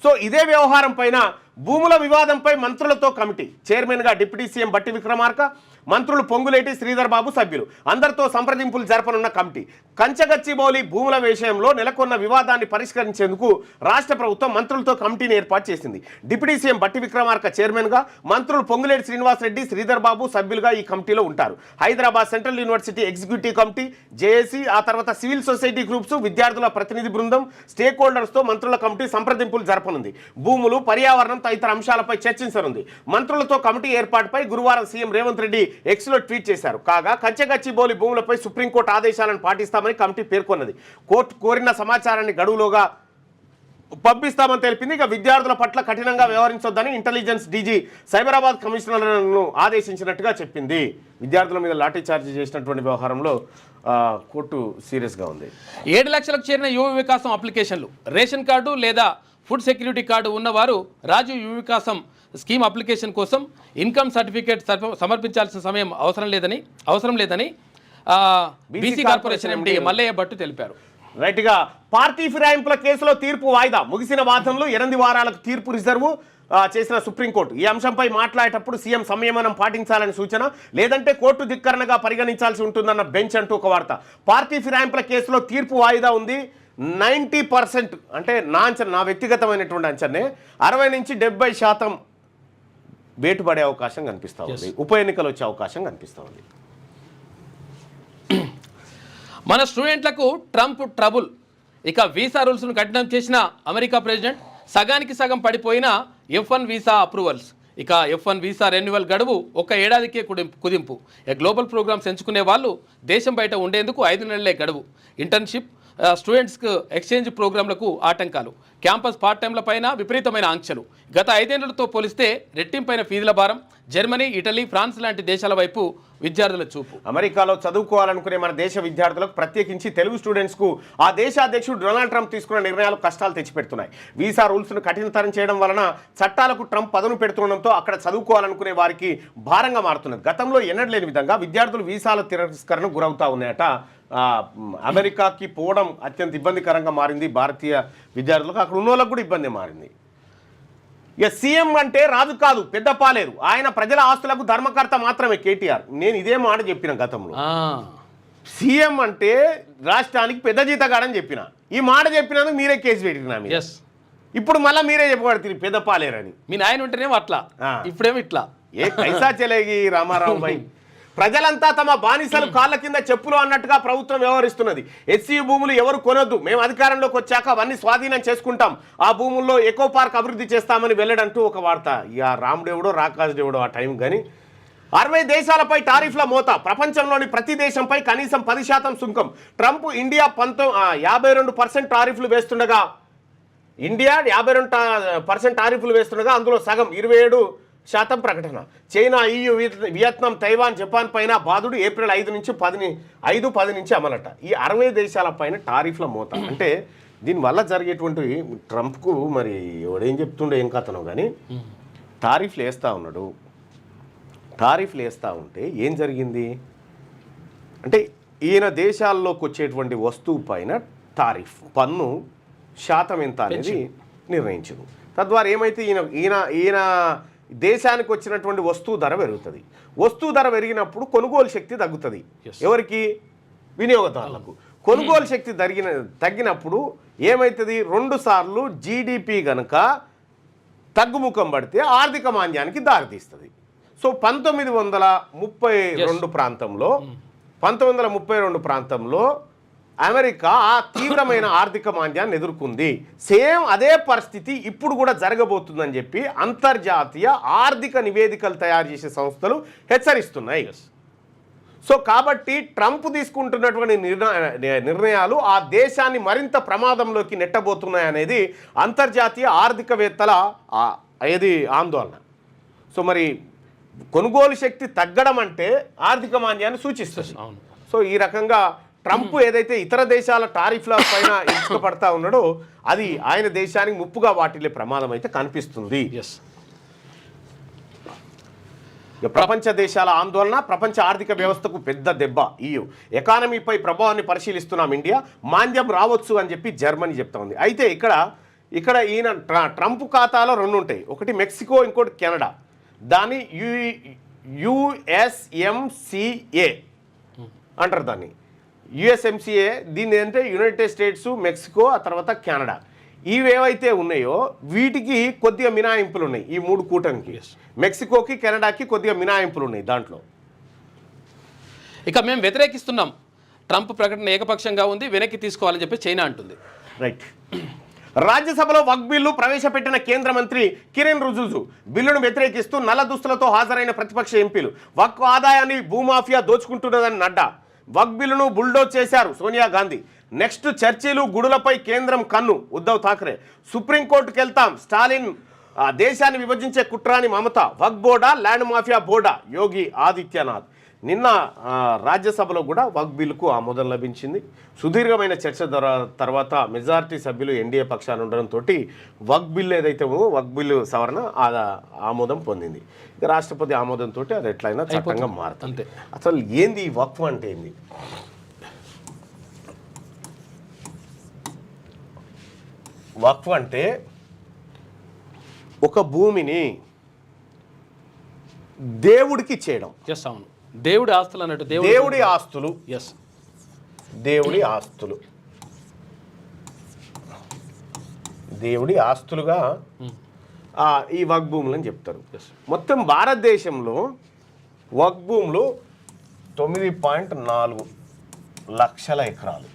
సో ఇదే వ్యవహారం పైన భూముల వివాదంపై మంత్రులతో కమిటీ, చైర్మన్గా డిప్యూటీ సీఎం బట్టి విక్రమార్క, మంత్రులు పొంగులేటి శ్రీధర్ బాబు సభ్యులు, అందరితో సంప్రదింపులు జరపనున్న కమిటీ. కంచగచ్చిబౌలి భూముల విషయంలో నెలకొన్న వివాదాన్ని పరిష్కరించేందుకు రాష్ట్ర ప్రభుత్వం మంత్రులతో కమిటీని ఏర్పాటు చేసింది. డిప్యూటీ సీఎం బట్టి విక్రమార్క చైర్మన్గా, మంత్రులు పొంగులేటి శ్రీనివాసరెడ్డి, శ్రీధర్ బాబు సభ్యులుగా ఈ కమిటీలో ఉంటారు. Hyderabad central university executive committee, JAC, ఆ తర్వాత సివిల్ సొసైటీ గ్రూప్స్, విద్యార్థుల ప్రతినిధి బృందం, స్టేక్ హోల్డర్స్తో మంత్రుల కమిటీ సంప్రదింపులు జరపనుంది. భూములు, పర్యావరణం తదితర అంశాలపై చర్చించనుంది. మంత్రులతో కమిటీ ఏర్పాటుపై గురువారం సీఎం రేవంత్ రెడ్డి ఎక్స్లో ట్వీట్ చేశారు. కాగా కంచగచ్చిబౌలి భూములపై సుప్రీంకోర్టు ఆదేశాలను పాటిస్తామని కమిటీ పేర్కొన్నది. కోర్టు కోరిన సమాచారాన్ని గడువులోగా పంపిస్తామని తెలిపింది. ఇక విద్యార్థుల పట్ల కఠినంగా వ్యవహరించొద్దని ఇంటెలిజెన్స్ డీజీ సైబరాబాద్ కమిషనర్లను ఆదేశించినట్టుగా చెప్పింది. విద్యార్థుల మీద లాఠీ చార్జ్ చేసినటువంటి వ్యవహారంలో కోర్టు సీరియస్గా ఉంది. 7 లక్షలకు చేరిన యువ వికాసం అప్లికేషన్లు. రేషన్ కార్డు లేదా ఫుడ్ సెక్యూరిటీ కార్డు ఉన్నవారు రాజీవ్ యువ వికాసం స్కీమ్ అప్లికేషన్ కోసం ఇన్కమ్ సర్టిఫికేట్ సమర్పించాల్సిన సమయం అవసరం లేదని BC corporation MD Mallaiah Bhattu తెలిపారు. రైట్గా పార్టీ ఫిరాయింపుల కేసులో తీర్పు వాయిదా. ముగిసిన వాదనలు 8 వారాలకు తీర్పు రిజర్వు చేసిన సుప్రీంకోర్టు. ఈ అంశంపై మాట్లాడేటప్పుడు సీఎం సంయమనం పాటించాలని సూచన, లేదంటే కోర్టు ధిక్కరణగా పరిగణించాల్సి ఉంటుందన్న బెంచ్ అంటూ ఒక వార్త. పార్టీ ఫిరాయింపుల కేసులో తీర్పు వాయిదా ఉంది. 90% అంటే నా వ్యక్తిగతమైనటువంటి అంచనే 60 నుంచి 70% వేటు పడే అవకాశం కనిపిస్తూ ఉంది. ఉప ఎన్నికలు వచ్చే అవకాశం కనిపిస్తూ ఉంది. మన స్టూడెంట్లకు ట్రంప్ ట్రబుల్. ఇక వీసా రూల్స్ను కఠినం చేసిన అమెరికా ప్రెసిడెంట్, సగానికి సగం పడిపోయిన F1 వీసా అప్రూవల్స్. ఇక F1 వీసా రెన్యువల్ గడువు 1 ఏడాదికే కుదింపు. గ్లోబల్ ప్రోగ్రామ్స్ ఎంచుకునే వాళ్ళు దేశం బయట ఉండేందుకు 5 నెలలే గడువు. ఇంటర్న్షిప్, స్టూడెంట్స్కు ఎక్స్చేంజ్ ప్రోగ్రాంలకు ఆటంకాలు, క్యాంపస్ పార్ట్ టైంల పైన విపరీతమైన ఆంక్షలు. గత 5 ఏళ్లతో పోలిస్తే రెట్టింపైన ఫీజుల భారం. జర్మనీ, ఇటలీ, ఫ్రాన్స్ లాంటి దేశాల వైపు విద్యార్థుల చూపు. అమెరికాలో చదువుకోవాలనుకునే మన దేశ విద్యార్థులకు, ప్రత్యేకించి తెలుగు స్టూడెంట్స్కు ఆ దేశ అధ్యక్షుడు డొనాల్డ్ ట్రంప్ తీసుకున్న నిర్ణయాలు కష్టాలు తెచ్చిపెడుతున్నాయి. వీసా రూల్స్ను కఠినతరం చేయడం వలన చట్టాలకు ట్రంప్ పదును పెడుతుండడంతో అక్కడ చదువుకోవాలనుకునే వారికి భారంగా మారుతున్నది. గతంలో ఎన్నడలేని విధంగా విద్యార్థులు వీసాల తిరస్కరణకు గురవుతా ఉన్నాయట. అమెరికాకి పోవడం అత్యంత ఇబ్బందికరంగా మారింది భారతీయ విద్యార్థులకు, అక్కడ ఉన్న వాళ్ళకు కూడా ఇబ్బంది మారింది. ఇక సీఎం అంటే రాజు కాదు, పెద్ద పాలేరు, ఆయన ప్రజల ఆస్తులకు ధర్మకర్త మాత్రమే కేటీఆర్. నేను ఇదే మాట చెప్పిన గతంలో. సీఎం అంటే రాష్ట్రానికి పెద్ద జీతగాడని చెప్పిన. ఈ మాట చెప్పినందుకు మీరే కేసు పెట్టినా మీరు. ఇప్పుడు మళ్ళీ మీరే చెప్పబడుతుంది పెద్ద పాలేరని. మీ నాయన ఉంటేనేమో అట్లా, ఇప్పుడేమో ఇట్లా. ఏ పైసా చెలేగి రామారావు భాయ్. ప్రజలంతా తమ బానిసలు కాళ్ళ కింద చెప్పులు అన్నట్టుగా ప్రభుత్వం వ్యవహరిస్తున్నది. ఎస్సీ భూములు ఎవరు కొనొద్దు, మేము అధికారంలోకి వచ్చాక అవన్నీ స్వాధీనం చేసుకుంటాం, ఆ భూముల్లో ఎకో పార్క్ అభివృద్ధి చేస్తామని వెళ్ళడంటూ ఒక వార్త. ఇక రాముడేవుడో రాకాశుడేవుడో ఆ టైం. కానీ 60 దేశాలపై టారిఫ్ల మోత, ప్రపంచంలోని ప్రతి దేశంపై కనీసం 10% సుంకం. ట్రంప్ ఇండియా 52% టారిఫ్లు వేస్తుండగా, ఇండియా 52% టారిఫ్లు వేస్తుండగా అందులో సగం 27% ప్రకటన. China, EU, Vietnam, Taiwan, Japan పైన బాధుడు ఏప్రిల్ 5 నుంచి 10 నుంచి అమలట. ఈ 60 దేశాల పైన టారిఫ్ల మోత. అంటే దీనివల్ల జరిగేటువంటి ట్రంప్కు మరి ఎవడేం చెప్తుండే ఏం కథనో కానీ టారిఫ్లు వేస్తూ ఉన్నాడు. టారిఫ్లు వేస్తూ ఉంటే ఏం జరిగింది అంటే ఈయన దేశాల్లోకి వచ్చేటువంటి వస్తువు పైన టారిఫ్ పన్ను శాతం ఎంత అనేది నిర్ణయించదు. తద్వారా ఏమైతే ఈయన దేశానికి వచ్చినటువంటి వస్తువు ధర పెరుగుతుంది. వస్తువు ధర పెరిగినప్పుడు కొనుగోలు శక్తి తగ్గుతుంది. ఎవరికి? వినియోగదారులకు. కొనుగోలు శక్తి తగ్గినప్పుడు ఏమవుతుంది? 2 సార్లు జీడిపి గనక తగ్గుముఖం పడితే ఆర్థిక మాంద్యానికి దారితీస్తుంది. సో 1932 ప్రాంతంలో అమెరికా ఆ తీవ్రమైన ఆర్థిక మాంద్యాన్ని ఎదుర్కొంది. సేమ్ అదే పరిస్థితి ఇప్పుడు కూడా జరగబోతుందని చెప్పి అంతర్జాతీయ ఆర్థిక నివేదికలు తయారు చేసే సంస్థలు హెచ్చరిస్తున్నాయి. సో కాబట్టి ట్రంప్ తీసుకుంటున్నటువంటి నిర్ణయాలు ఆ దేశాన్ని మరింత ప్రమాదంలోకి నెట్టబోతున్నాయనేది అంతర్జాతీయ ఆర్థికవేత్తల ఆందోళన. సో మరి కొనుగోలు శక్తి తగ్గడం అంటే ఆర్థిక మాంద్యాన్ని సూచిస్తుంది. సో ఈ రకంగా ట్రంప్ ఏదైతే ఇతర దేశాల టారిఫ్ల పైన ఇష్టపడతా ఉన్నాడో అది ఆయన దేశానికి ముప్పుగా వాటిల్లే ప్రమాదం అయితే కనిపిస్తుంది. ప్రపంచ దేశాల ఆందోళన, ప్రపంచ ఆర్థిక వ్యవస్థకు పెద్ద దెబ్బ. EU ఎకానమీపై ప్రభావాన్ని పరిశీలిస్తున్నాం ఇండియా, మాంద్యం రావచ్చు అని చెప్పి జర్మనీ చెప్తా ఉంది. అయితే ఇక్కడ ఈయన ట్రంప్ ఖాతాలో 2 ఉంటాయి. ఒకటి మెక్సికో, ఇంకోటి కెనడా. దాన్ని USMCA అంటారు. దాన్ని USMCA. దీన్ని ఏంటంటే యునైటెడ్ స్టేట్స్, మెక్సికో, ఆ తర్వాత కెనడా. ఇవేవైతే ఉన్నాయో వీటికి కొద్దిగా మినహాయింపులు ఉన్నాయి. ఈ 3 కూటమికి, మెక్సికోకి, కెనడాకి కొద్దిగా మినహాయింపులు ఉన్నాయి దాంట్లో. ఇక మేము వ్యతిరేకిస్తున్నాం, ట్రంప్ ప్రకటన ఏకపక్షంగా ఉంది, వెనక్కి తీసుకోవాలని చెప్పి చైనా అంటుంది. రైట్. రాజ్యసభలో వక్ బిల్లు ప్రవేశపెట్టిన కేంద్ర మంత్రి కిరణ్ రిజిజు బిల్లును వ్యతిరేకిస్తూ నల్ల దుస్తులతో హాజరైన ప్రతిపక్ష ఎంపీలు. వక్ ఆదాయాన్ని భూమాఫియా దోచుకుంటున్నదని నడ్డా. వక్ బిల్లును బుల్డోజ్ చేశారు సోనియా గాంధీ. నెక్స్ట్ చర్చలు, గుడులపై కేంద్రం కన్ను. ఉద్ధవ్ ఠాక్రే. సుప్రీంకోర్టుకు వెళ్తాం, స్టాలిన్ దేశాన్ని విభజించే కుట్రాని మమత. వక్ బోర్డా, ల్యాండ్ మాఫియా బోర్డా, యోగి ఆదిత్యనాథ్. నిన్న రాజ్యసభలో కూడా వక్ బిల్లుకు ఆమోదం లభించింది. సుదీర్ఘమైన చర్చ తర్వాత మెజారిటీ సభ్యులు ఎన్డీఏ పక్షాన్ని ఉండడంతో వక్ బిల్లు ఏదైతే వక్ బిల్లు సవరణ ఆమోదం పొందింది. ఇక రాష్ట్రపతి ఆమోదంతో అది ఎట్లయినా చట్టంగా మారుతుంది. అసలు ఏంది ఈ వక్ఫ్ అంటే ఏంది? వక్ఫ్ అంటే ఒక భూమిని దేవుడికి చేయడం. అవును, దేవుడి ఆస్తులు అన్నట్టు. దేవుడి ఆస్తులు. దేవుడి ఆస్తులు. దేవుడి ఆస్తులుగా ఈ వక్ భూములు అని చెప్తారు. మొత్తం భారతదేశంలో వక్ భూములు 9.4 లక్షల ఎకరాలు.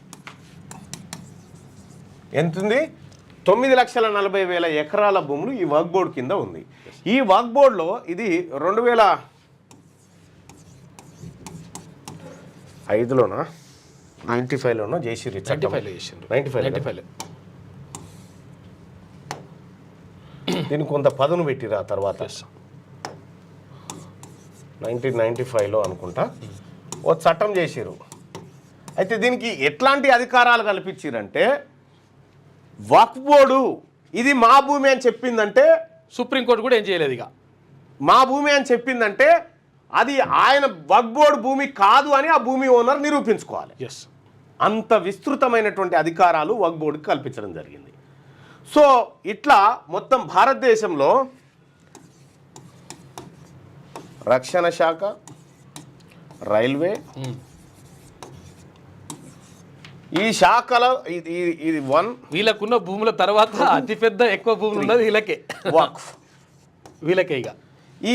ఎంతుంది? 9,40,000 ఎకరాల భూములు ఈ వక్ బోర్డు కింద ఉంది. ఈ వక్ బోర్డులో ఇది 2005లోనా 95లోనో చేసిర్రు. 95 దీనికి కొంత పదును పెట్టిరా తర్వాత. 1995లో అనుకుంటా ఓ చట్టం చేసిరు. అయితే దీనికి ఎట్లాంటి అధికారాలు కల్పించారంటే వక్ఫ్ బోర్డు ఇది మా భూమి అని చెప్పిందంటే సుప్రీంకోర్టు కూడా ఏం చేయలేదు. ఇక మా భూమి అని చెప్పిందంటే అది ఆయన వక్ఫ్ బోర్డు భూమి కాదు అని ఆ భూమి ఓనర్ నిరూపించుకోవాలి. ఎస్, అంత విస్తృతమైనటువంటి అధికారాలు వక్ఫ్ బోర్డుకి కల్పించడం జరిగింది. సో ఇట్లా మొత్తం భారతదేశంలో రక్షణ శాఖ, రైల్వే, ఈ శాఖలో ఇది వన్ వీళ్ళకున్న భూముల తర్వాత అతిపెద్ద ఎక్కువ భూములు ఉన్నది వీళ్ళకే, వక్ఫ్ వీళ్ళకే. ఇక ఈ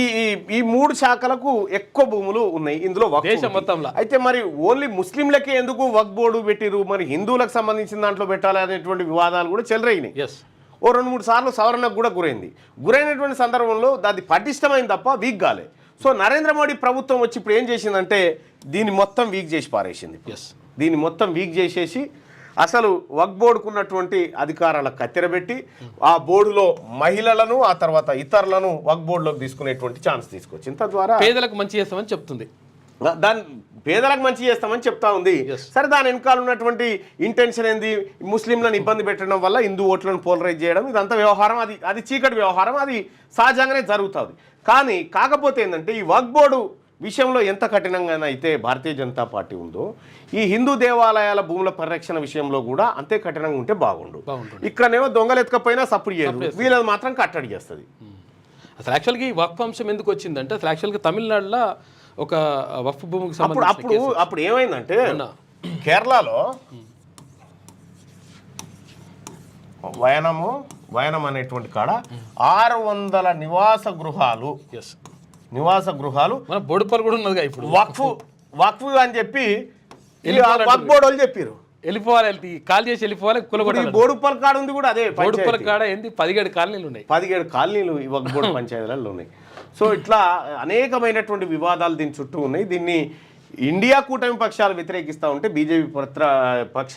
ఈ మూడు శాఖలకు ఎక్కువ భూములు ఉన్నాయి ఇందులో వక్ఫ్ దేశం ఉంది. మొత్తంలో అయితే మరి ఓన్లీ ముస్లింలకే ఎందుకు వక్ఫ్ బోర్డు పెట్టిరు, మరి హిందువులకు సంబంధించిన దాంట్లో పెట్టాలి అనేటువంటి వివాదాలు కూడా చెలరైనాయి. ఎస్, ఓ 2-3 సార్లు సవరణకు కూడా గురైనటువంటి సందర్భంలో అది పటిష్టమైంది తప్ప వీక్ కాలే. సో నరేంద్ర మోడీ ప్రభుత్వం వచ్చి ఇప్పుడు ఏం చేసిందంటే దీన్ని మొత్తం వీక్ చేసి పారేసింది. ఎస్, దీన్ని మొత్తం వీక్ చేసేసి అసలు వక్ఫ్ బోర్డుకు ఉన్నటువంటి అధికారాలకు కత్తెరబెట్టి ఆ బోర్డులో మహిళలను ఆ తర్వాత ఇతరులను వక్ఫ్ బోర్డులోకి తీసుకునేటువంటి ఛాన్స్ తీసుకొచ్చింది. తద్వారా పేదలకు మంచి చేస్తామని చెప్తుంది. దాని పేదలకు మంచి చేస్తామని చెప్తా ఉంది. సరే, దాని వెనకాల ఉన్నటువంటి ఇంటెన్షన్ ఏంది? ముస్లింలను ఇబ్బంది పెట్టడం వల్ల హిందూ ఓట్లను పోలరైజ్ చేయడం, ఇదంతా వ్యవహారం. అది చీకటి వ్యవహారం, అది సహజంగానే జరుగుతుంది. కానీ కాకపోతే ఏంటంటే ఈ వక్ఫ్ బోర్డు విషయంలో ఎంత కఠినంగా అయితే భారతీయ జనతా పార్టీ ఉందో ఈ హిందూ దేవాలయాల భూముల పరిరక్షణ విషయంలో కూడా అంతే కఠినంగా ఉంటే బాగుండు. ఇక్కడనేమో దొంగలు ఎత్తుకపోయినా సపోర్ట్ చేయరు, వీళ్ళది మాత్రం కట్టడి చేస్తుంది. అసలు యాక్చువల్గా ఈ వక్ఫ్ అంశం ఎందుకు వచ్చిందంటే అసలు యాక్చువల్గా తమిళనాడులో ఒక వక్ఫ్ భూమికి అప్పుడు ఏమైందంటే కేరళలో వయనం అనేటువంటి కాడ 600 నివాస గృహాలు మన బోడుపల్ కూడా ఉన్నదిగా ఇప్పుడు వక్ఫ్ అని చెప్పి వక్ఫ్ బోర్డు వాళ్ళు చెప్పారు వెళ్ళిపోవాలి, కాల్ చేసి వెళ్ళిపోవాలి. బోడుపల్ కాడ ఉంది కూడా అదే బోడుపల్ కాడ ఏంది 17 కాలనీలు ఉన్నాయి. 17 కాలనీలు ఈ వక్ఫ్ బోర్డు పంచాయతీలలో ఉన్నాయి. సో ఇట్లా అనేకమైనటువంటి వివాదాలు దీని చుట్టూ ఉన్నాయి. దీన్ని ఇండియా కూటమి పక్షాలు వ్యతిరేకిస్తూ ఉంటే బీజేపీ పక్ష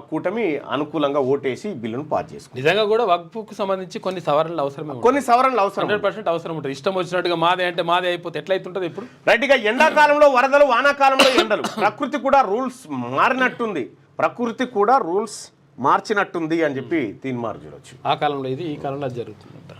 కూటమి అనుకూలంగా ఓటేసి బిల్లును పాస్ చేసుకుంది. నిజంగా కూడా వక్ఫ్కు సంబంధించి కొన్ని సవరణలు అవసరం 100% అవసరం ఉంటుంది. ఇష్టం వచ్చినట్టుగా మాదే అంటే మాదే అయిపోతే ఎట్లయితుంటుంది ఇప్పుడు? రైట్గా ఎండాకాలంలో వరదలు, వానాకాలంలో ఎండలు, ప్రకృతి కూడా రూల్స్ మార్చినట్టుంది అని చెప్పి తీర్మానం చూడొచ్చు. ఆ కాలంలో ఇది, ఈ కాలంలో అది జరుగుతుందంట.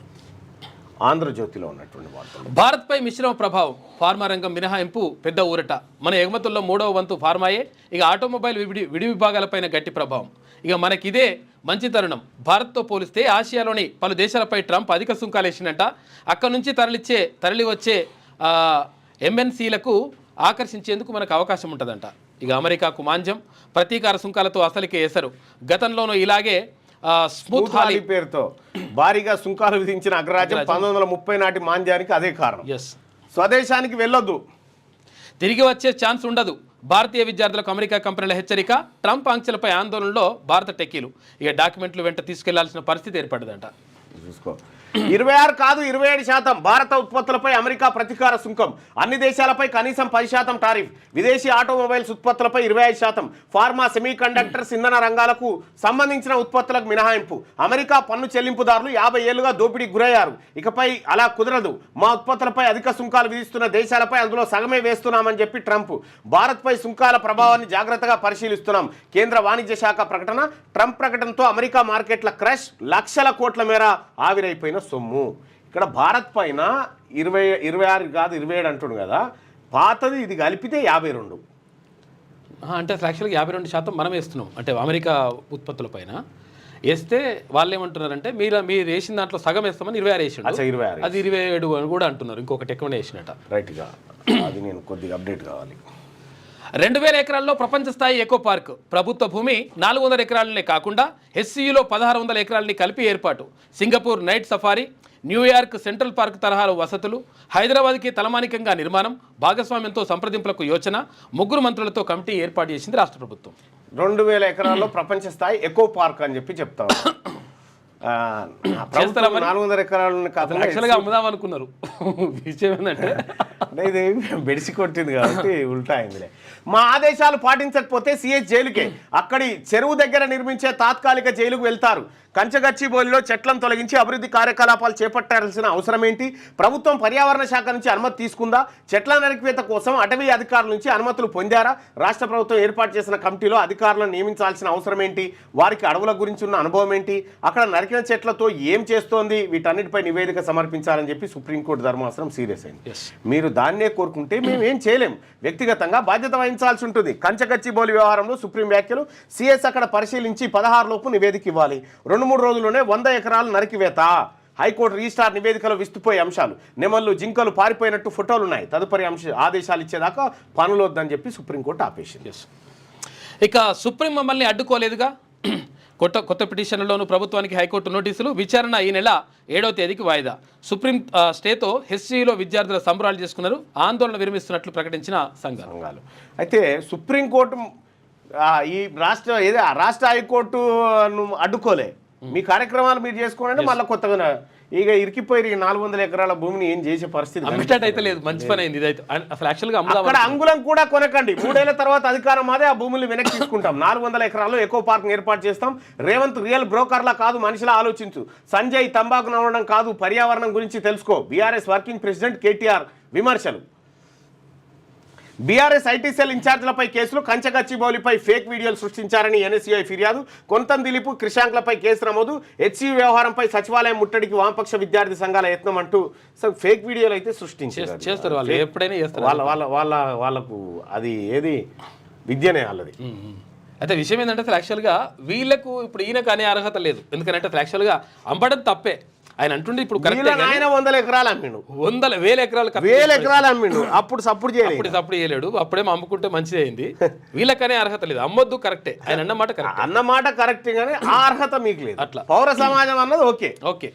ఆంధ్రజ్యోతిలో ఉన్నటువంటి వార్తలు. భారత్పై మిశ్రమ ప్రభావం, ఫార్మా రంగం మినహాయింపు పెద్ద ఊరట. మన ఎగుమతుల్లో 3వ వంతు ఫార్మాయే. ఇక ఆటోమొబైల్ విడి విభాగాలపైన గట్టి ప్రభావం. ఇక మనకిదే మంచి తరుణం. భారత్తో పోలిస్తే ఆసియాలోని పలు దేశాలపై ట్రంప్ అధిక సుంకాలు వేసినట్ట. అక్కడ నుంచి తరలి వచ్చే ఎంఎన్సీలకు ఆకర్షించేందుకు మనకు అవకాశం ఉంటుందంట. ఇక అమెరికాకు మాంజం, ప్రతీకార సుంకాలతో అసలుకే ఎసరు. గతంలోనూ ఇలాగే స్మూత్ హాలీ పేరుతో భారీగా సుంకాలు విధించిన అగ్రరాజ్యం 1930 నాటి మాంద్యానికి అదే కారణం. స్వదేశానికి వెళ్ళొద్దు, తిరిగి వచ్చే ఛాన్స్ ఉండదు. భారతీయ విద్యార్థులకు అమెరికా కంపెనీల హెచ్చరిక. ట్రంప్ ఆంక్షలపై ఆందోళనలో భారత టెక్కీలు. ఇక డాక్యుమెంట్లు వెంట తీసుకెళ్లాల్సిన పరిస్థితి ఏర్పడదంట. చూసుకో, 26 కాదు 27% భారత ఉత్పత్తులపై అమెరికా ప్రతీకార సుంకం. అన్ని దేశాలపై కనీసం 10% టారిఫ్. విదేశీ ఆటోమొబైల్స్ ఉత్పత్తులపై 25%. ఫార్మా, సెమీ కండక్టర్స్, ఇంధన రంగాలకు సంబంధించిన ఉత్పత్తులకు మినహాయింపు. అమెరికా పన్ను చెల్లింపుదారులు 50 ఏళ్లుగా దోపిడీకి గురయ్యారు. ఇకపై అలా కుదరదు. మా ఉత్పత్తులపై అధిక సుంకాలు విధిస్తున్న దేశాలపై అందులో సగమే వేస్తున్నామని చెప్పి ట్రంప్. భారత్పై సుంకాల ప్రభావాన్ని జాగ్రత్తగా పరిశీలిస్తున్నాం. కేంద్ర వాణిజ్య శాఖ ప్రకటన. ట్రంప్ ప్రకటనతో అమెరికా మార్కెట్ల క్రష్. లక్షల కోట్ల మేర ఆవిరైపోయిన సొమ్ము. ఇక్కడ భారత్ పైన 26 కాదు 27 అంటుండు కదా, పాతది ఇది కలిపితే 52. అంటే యాక్చువల్గా 52% మనం వేస్తున్నాం. అంటే అమెరికా ఉత్పత్తుల పైన వేస్తే వాళ్ళు ఏమంటున్నారంటే మీరు వేసిన దాంట్లో సగం వేస్తామని 26 వేసిండు, అది 27 అని కూడా అంటున్నారు. ఇంకొకటి ఎక్కువ వేసినట్ట. రైట్గా అది నేను కొద్దిగా అప్డేట్ కావాలి. 2000 ఎకరాల్లో ప్రపంచ స్థాయి ఎకో పార్క్. ప్రభుత్వ భూమి 400 ఎకరాలనే కాకుండా హెచ్సియులో 1600 ఎకరాలని కలిపి ఏర్పాటు. Singapore night safari, New York central park తరహాలో వసతులు, హైదరాబాద్కి తలమానికంగా నిర్మాణం, భాగస్వామ్యంతో సంప్రదింపులకు యోచన. 3 మంత్రులతో కమిటీ ఏర్పాటు చేసింది రాష్ట్ర ప్రభుత్వం. 2000 ఎకరాల్లో ప్రపంచ స్థాయి ఎకో పార్క్ అని చెప్పి చెప్తాం. 400 ఎకరాలను యాక్చువల్గా అమ్ముదాం అనుకున్నారు. విషయం ఏంటంటే అంటే ఇది బెడిసి కొట్టింది కాబట్టి ఉల్టా అయిందిలే. మా ఆదేశాలు పాటించకపోతే సిఎస్ జైలుకే, అక్కడి చెరువు దగ్గర నిర్మించే తాత్కాలిక జైలుకు వెళ్తారు. కంచగచ్చిబౌలిలో చెట్లను తొలగించి అభివృద్ధి కార్యకలాపాలు చేపట్టాల్సిన అవసరం ఏంటి? ప్రభుత్వం పర్యావరణ శాఖ నుంచి అనుమతి తీసుకుందా? చెట్ల నరికివేత కోసం అటవీ అధికారుల నుంచి అనుమతులు పొందారా? రాష్ట్ర ప్రభుత్వం ఏర్పాటు చేసిన కమిటీలో అధికారులను నియమించాల్సిన అవసరం ఏంటి? వారికి అడవుల గురించి ఉన్న అనుభవం ఏంటి? అక్కడ నరికిన చెట్లతో ఏం చేస్తోంది? వీటన్నిటిపై నివేదిక సమర్పించాలని చెప్పి సుప్రీంకోర్టు ధర్మాసనం సీరియస్ అయింది. మీరు దాన్నే కోరుకుంటే మేము ఏం చేయలేం, వ్యక్తిగతంగా బాధ్యత వహించాల్సి ఉంటుంది. కంచగచ్చిబౌలి వ్యవహారంలో సుప్రీం వ్యాఖ్యలు, సిఎస్ అక్కడ పరిశీలించి 16 లోపు నివేదిక ఇవ్వాలి. 2-3 రోజుల్లోనే 100 ఎకరాలు నరికివేత. హైకోర్టు రిజిస్టార్ నివేదికలో విస్తుపోయే అంశాలు, నెమళ్ళు జింకలు పారిపోయినట్టు ఫోటోలు ఉన్నాయి. తదుపరి ఆదేశాలు ఇచ్చేదాకా పనులొద్దని చెప్పి సుప్రీంకోర్టు ఆపేసింది. ఇక సుప్రీం మమ్మల్ని అడ్డుకోలేదుగా. కొత్త పిటిషన్లలోనూ ప్రభుత్వానికి హైకోర్టు నోటీసులు. విచారణ ఈ నెల 7వ తేదీకి వాయిదా. సుప్రీం స్టేతో హెచ్సిలో విద్యార్థుల సంబరాలు చేసుకున్నారు. ఆందోళన విరమిస్తున్నట్లు ప్రకటించిన సంఘాలు. అయితే సుప్రీంకోర్టు ఈ రాష్ట్ర హైకోర్టును అడ్డుకోలే. మీ కార్యక్రమాలు మీరు చేసుకోవాలంటే మళ్ళీ కొత్తగా ఇక ఇరికిపోయి 400 ఎకరాల భూమిని ఏం చేసే పరిస్థితి అయితే లేదు. మంచి పని అయింది. ఇదైతే అసలు యాక్చువల్గా అక్కడ అంగుళం కూడా కొనకండి. 3 ఏళ్ల తర్వాత అధికారం అదే, ఆ భూములు వెనక్కి తీసుకుంటాం. 400 ఎకరాల్లో ఎకో పార్క్ ఏర్పాటు చేస్తాం. రేవంత్ రియల్ బ్రోకర్లా కాదు, మనిషిలా ఆలోచించు. సంజయ్ తంబాకు నవ్వడం కాదు, పర్యావరణం గురించి తెలుసుకో. బీఆర్ఎస్ వర్కింగ్ ప్రెసిడెంట్ కేటీఆర్ విమర్శలు. బీఆర్ఎస్ ఐటీ సెల్ ఇన్ఛార్జ్లపై కేసులు. కంచగచ్చిబౌలిపై ఫేక్ వీడియోలు సృష్టించారని ఎన్ఎస్యూఐ ఫిర్యాదు. కొంతం దిలీపు క్రిషాంక్లపై కేసు నమోదు. హెచ్సియు వ్యవహారంపై సచివాలయం ముట్టడికి వామపక్ష విద్యార్థి సంఘాల యత్నం అంటూ ఫేక్ వీడియోలు అయితే చేస్తారు. వాళ్ళు ఎప్పుడైనా చేస్తారు. వాళ్ళకు అది ఏది విద్యనే వాళ్ళది. అయితే విషయం ఏంటంటే అసలు యాక్చువల్గా వీళ్ళకు ఇప్పుడు ఈయనకు అనే అర్హత లేదు. ఎందుకంటే అసలు యాక్చువల్గా అమ్మడం తప్పే. ఆయన అంటుండే ఇప్పుడు ఆయన 100 ఎకరాలు అమ్మిండు, 100,000 ఎకరాలు అమ్మిండు. అప్పుడు సప్పుడు చేయలేడు. అప్పుడేమో అమ్ముకుంటే మంచిది అయింది. వీళ్ళకనే అర్హత లేదు. అమ్మొద్దు కరెక్టే, ఆయన అన్నమాట కరెక్ట్ కానీ ఆ అర్హత మీకు లేదు. అట్లా పౌర సమాజం అన్నది ఓకే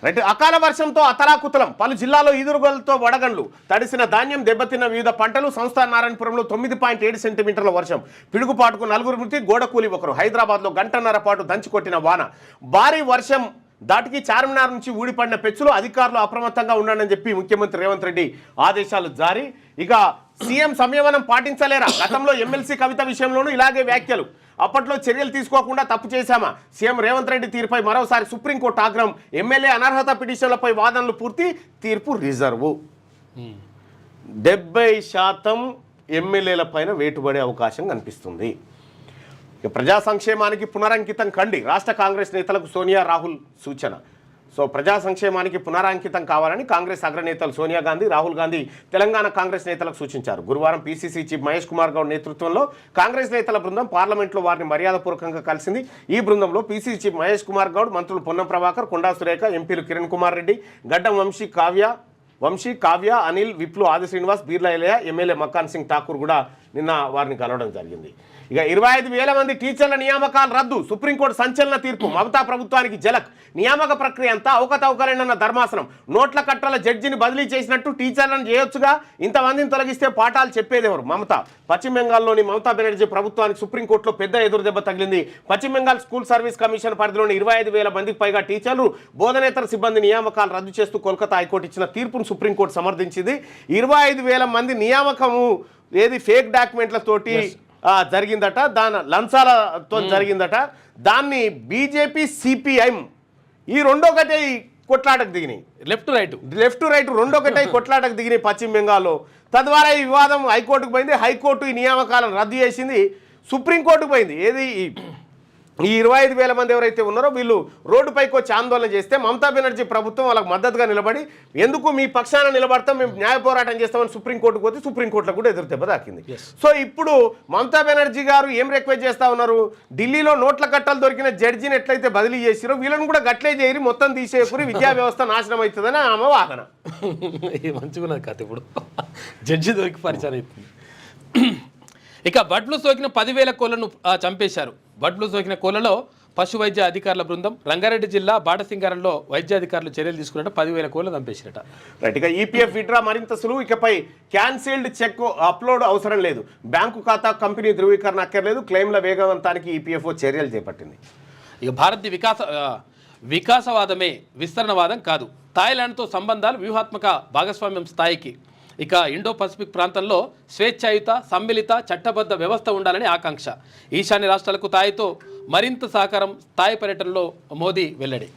రైట్. అకాల వర్షంతో అతలాకుతలం. పలు జిల్లాలో ఈదురుగలతో వడగండ్లు. తడిసిన ధాన్యం, దెబ్బతిన్న వివిధ పంటలు. సంస్థ నారాయణపురంలో 9.7 సెంటీమీటర్ల వర్షం. పిడుగుపాటుకు 4 మృతి, గోడ కూలి 1. హైదరాబాద్లో గంటన్నర పాటు దంచికొట్టిన వాన. భారీ వర్షం దాటికి చార్మినార్ నుంచి ఊడిపడిన పెచ్చులు. అధికారులు అప్రమత్తంగా ఉండాలని చెప్పి ముఖ్యమంత్రి రేవంత్ రెడ్డి ఆదేశాలు జారీ. ఇక సీఎం సంయమనం పాటించలేరా? గతంలో ఎమ్మెల్సీ కవిత విషయంలోనూ ఇలాగే వ్యాఖ్యలు. అప్పట్లో చర్యలు తీసుకోకుండా తప్పు చేశామా? సీఎం రేవంత్ రెడ్డి తీరుపై మరోసారి సుప్రీంకోర్టు ఆగ్రహం. ఎమ్మెల్యే అనర్హత పిటిషన్లపై వాదనలు పూర్తి, తీర్పు రిజర్వు. 70% ఎమ్మెల్యేల పైన వేటుపడే అవకాశం కనిపిస్తుంది. ఇక ప్రజా సంక్షేమానికి పునరంకితం కండి. రాష్ట్ర కాంగ్రెస్ నేతలకు సోనియా రాహుల్ సూచన. సో ప్రజా సంక్షేమానికి పునరంకితం కావాలని కాంగ్రెస్ అగ్రనేతలు సోనియా గాంధీ, రాహుల్ గాంధీ తెలంగాణ కాంగ్రెస్ నేతలకు సూచించారు. గురువారం పీసీసీ చీఫ్ మహేష్ కుమార్ గౌడ్ నేతృత్వంలో కాంగ్రెస్ నేతల బృందం పార్లమెంట్లో వారిని మర్యాదపూర్వకంగా కలిసింది. ఈ బృందంలో పీసీసీ చీఫ్ మహేష్ కుమార్ గౌడ్, మంత్రులు పొన్నం ప్రభాకర్, కొండా సురేఖ, ఎంపీలు కిరణ్ కుమార్ రెడ్డి, గడ్డం వంశీ, కావ్య, అనిల్, విప్లు, ఆది శ్రీనివాస్, బీర్లా ఎలయ, ఎమ్మెల్యే మక్కాన్ సింగ్ ఠాకూర్ కూడా నిన్న వారిని కలవడం జరిగింది. ఇక 25,000 మంది టీచర్ల నియామకాలు రద్దు. సుప్రీంకోర్టు సంచలన తీర్పు. మమతా ప్రభుత్వానికి జలక్. నియామక ప్రక్రియ అంతా అవకతవకలేనన్న ధర్మాసనం. నోట్ల కట్టల జడ్జిని బదిలీ చేసినట్టు టీచర్లను చేయొచ్చుగా, ఇంతమందిని తొలగిస్తే పాఠాలు చెప్పేదెవరు? మమత. పశ్చిమ బెంగాల్లోని మమతా బెనర్జీ ప్రభుత్వానికి సుప్రీంకోర్టులో పెద్ద ఎదురుదెబ్బ తగిలింది. పశ్చిమ బెంగాల్ స్కూల్ సర్వీస్ కమిషన్ పరిధిలోని 25,000 మందికి పైగా టీచర్లు, బోధనేతర సిబ్బంది నియామకాలు రద్దు చేస్తూ కోల్కతా హైకోర్టు ఇచ్చిన తీర్పును సుప్రీంకోర్టు సమర్థించింది. 25,000 మంది నియామకము ఏది ఫేక్ డాక్యుమెంట్లతోటి జరిగిందట, దాని లంచాలతో జరిగిందట. దాన్ని బీజేపీ, సిపిఐఎం ఈ రెండొకటే కొట్లాటకు దిగినాయి. లెఫ్ట్ రైట్ రెండొకటే కొట్లాటకు దిగినాయి పశ్చిమ బెంగాల్లో. తద్వారా ఈ వివాదం హైకోర్టుకు పోయింది. హైకోర్టు ఈ నియామకాలను రద్దు చేసింది. సుప్రీంకోర్టుకు పోయింది. ఏది ఈ 25,000 మంది ఎవరైతే ఉన్నారో వీళ్ళు రోడ్డుపైకి వచ్చి ఆందోళన చేస్తే మమతా బెనర్జీ ప్రభుత్వం వాళ్ళకు మద్దతుగా నిలబడి, ఎందుకు మీ పక్షాన నిలబడతాం, మేము న్యాయ పోరాటం చేస్తామని సుప్రీంకోర్టుకు పోతే సుప్రీంకోర్టులో కూడా ఎదురు దెబ్బ తాకింది. సో ఇప్పుడు మమతా బెనర్జీ గారు ఏం రిక్వెస్ట్ చేస్తా ఉన్నారు? ఢిల్లీలో నోట్ల కట్టలు దొరికిన జడ్జిని ఎట్లయితే బదిలీ చేసిరో వీళ్ళని కూడా గట్లే చేయరి, మొత్తం తీసేయకుని, విద్యా వ్యవస్థ నాశనం అవుతుందని ఆమె వాదన. మంచిగా కథ. ఇప్పుడు జడ్జి దొరికి పరిచయం అవుతుంది. ఇక బర్డ్ ఫ్లూ సోకిన 10,000 కోళ్లను చంపేశారు. బర్డ్ ఫ్లూ సోకిన కోళ్లలో పశు వైద్య అధికారుల బృందం రంగారెడ్డి జిల్లా బాటసింగారంలో వైద్యాధికారులు చర్యలు తీసుకున్నట్టు 10,000 కోళ్లు చంపేశారట. రైట్. ఇక ఈపీఎఫ్ విత్డ్రా మరింత సులువు. ఇకపై క్యాన్సిల్డ్ చెక్ అప్లోడ్ అవసరం లేదు. బ్యాంకు ఖాతా, కంపెనీ ధృవీకరణ అక్కర్లేదు. క్లెయిమ్ల వేగవంతానికి ఈపీఎఫ్ఓ చర్యలు చేపట్టింది. ఇక భారత్ వికాసవాదమే విస్తరణవాదం కాదు. థాయిలాండ్తో సంబంధాలు వ్యూహాత్మక భాగస్వామ్యం స్థాయికి. ఇక ఇండో పసిఫిక్ ప్రాంతంలో స్వేచ్ఛాయుత సమ్మిళిత చట్టబద్ధ వ్యవస్థ ఉండాలని ఆకాంక్ష. ఈశాన్య రాష్ట్రాలకు థాయితో మరింత సహకారం. థాయ్ పర్యటనలో మోదీ వెల్లడి.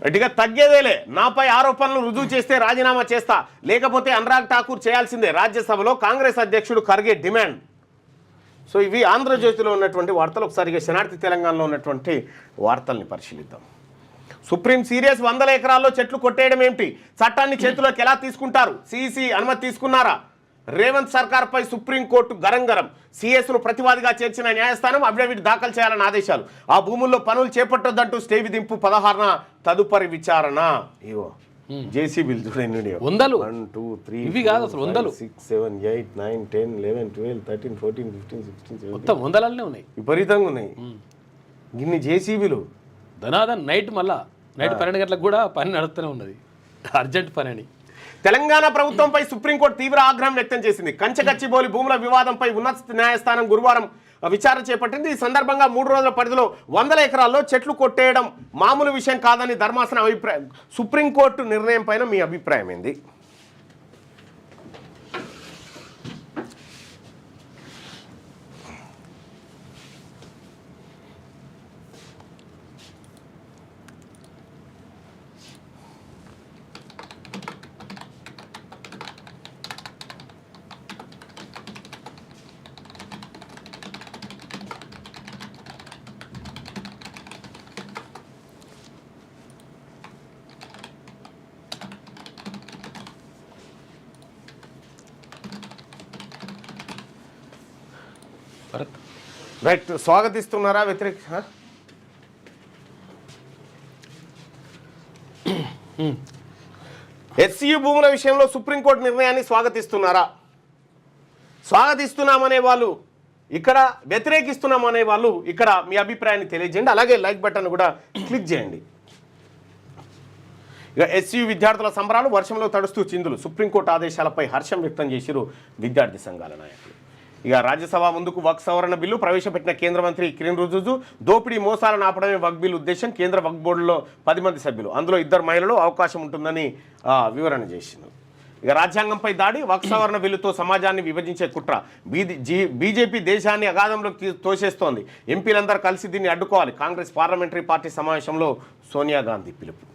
గట్టిగా తగ్గేదేలే, నాపై ఆరోపణలు రుజువు చేస్తే రాజీనామా చేస్తా, లేకపోతే అనురాగ్ ఠాకూర్ చేయాల్సిందే, రాజ్యసభలో కాంగ్రెస్ అధ్యక్షుడు ఖర్గే డిమాండ్. సో ఇవి ఆంధ్రజ్యోతిలో ఉన్నటువంటి వార్తలు. ఒకసారిగా శనార్థి తెలంగాణలో ఉన్నటువంటి వార్తల్ని పరిశీలిద్దాం. సుప్రీం సీరియస్, 100 ఎకరాల్లో చెట్లు కొట్టేయడం ఏమిటి, చట్టాన్ని చేతిలోకి ఎలా తీసుకుంటారు, సిఈసి అనుమతి తీసుకున్నారా, రేవంత్ సర్కార్పై సుప్రీంకోర్టు గరం. సిఎస్ను ప్రతివాదిగా చేర్చిన న్యాయస్థానం అఫిడవిట్ దాఖలు చేయాలని ఆదేశాలు. ఆ భూముల్లో పనులు చేపట్టొద్దంటూ స్టే విధింపు. 16న తదుపరి విచారణ. ఇవో జేసీబీలు చూడండి, 100 1 2 3 ఇవి కాదు అసలు 100 6 7 8 9 10 11 12 13 14 15 16 మొత్తం 100లనే ఉన్నాయి, విపరీతంగా ఉన్నాయి ఇన్ని జేసీబీలు. ధనాదన్ నైట్ 12 గంటలకు కూడా పని నడుస్తూనే ఉన్నది, అర్జెంట్ పని అని. తెలంగాణ ప్రభుత్వంపై సుప్రీంకోర్టు తీవ్ర ఆగ్రహం వ్యక్తం చేసింది. కంచగచ్చిబౌలి భూముల వివాదంపై ఉన్నత న్యాయస్థానం గురువారం విచారణ చేపట్టింది. ఈ సందర్భంగా 3 రోజుల పరిధిలో 100 ఎకరాల్లో చెట్లు కొట్టేయడం మామూలు విషయం కాదని ధర్మాసనం అభిప్రాయం. సుప్రీంకోర్టు నిర్ణయం పైన మీ అభిప్రాయం ఏంది? రైట్, స్వాగతిస్తున్నారా వ్యతిరేక? హెచ్సియు భూముల విషయంలో సుప్రీంకోర్టు నిర్ణయాన్ని స్వాగతిస్తున్నారా? స్వాగతిస్తున్నామనే వాళ్ళు ఇక్కడ, వ్యతిరేకిస్తున్నామనే వాళ్ళు ఇక్కడ మీ అభిప్రాయాన్ని తెలియజేయండి. అలాగే లైక్ బటన్ కూడా క్లిక్ చేయండి. ఇక హెచ్సియు విద్యార్థుల సంబరాలు, వర్షంలో తడుస్తూ చిందులు. సుప్రీంకోర్టు ఆదేశాలపై హర్షం వ్యక్తం చేసిరు విద్యార్థి సంఘాల నాయకులు. ఇక రాజ్యసభ ముందుకు వక్ సవరణ బిల్లు ప్రవేశపెట్టిన కేంద్ర మంత్రి కిరణ్ రిజిజు. దోపిడీ మోసాలను ఆపడమే వక్ బిల్ ఉద్దేశం. కేంద్ర వక్ బోర్డులో 10 మంది సభ్యులు, అందులో 2 మహిళలు అవకాశం ఉంటుందని వివరణ చేసింది. ఇక రాజ్యాంగంపై దాడి, వక్ సవరణ బిల్లుతో సమాజాన్ని విభజించే కుట్ర. బీజేపీ దేశాన్ని అగాధంలోకి తోసేస్తోంది, ఎంపీలందరూ కలిసి దీన్ని అడ్డుకోవాలి. కాంగ్రెస్ పార్లమెంటరీ పార్టీ సమావేశంలో సోనియా గాంధీ పిలుపు.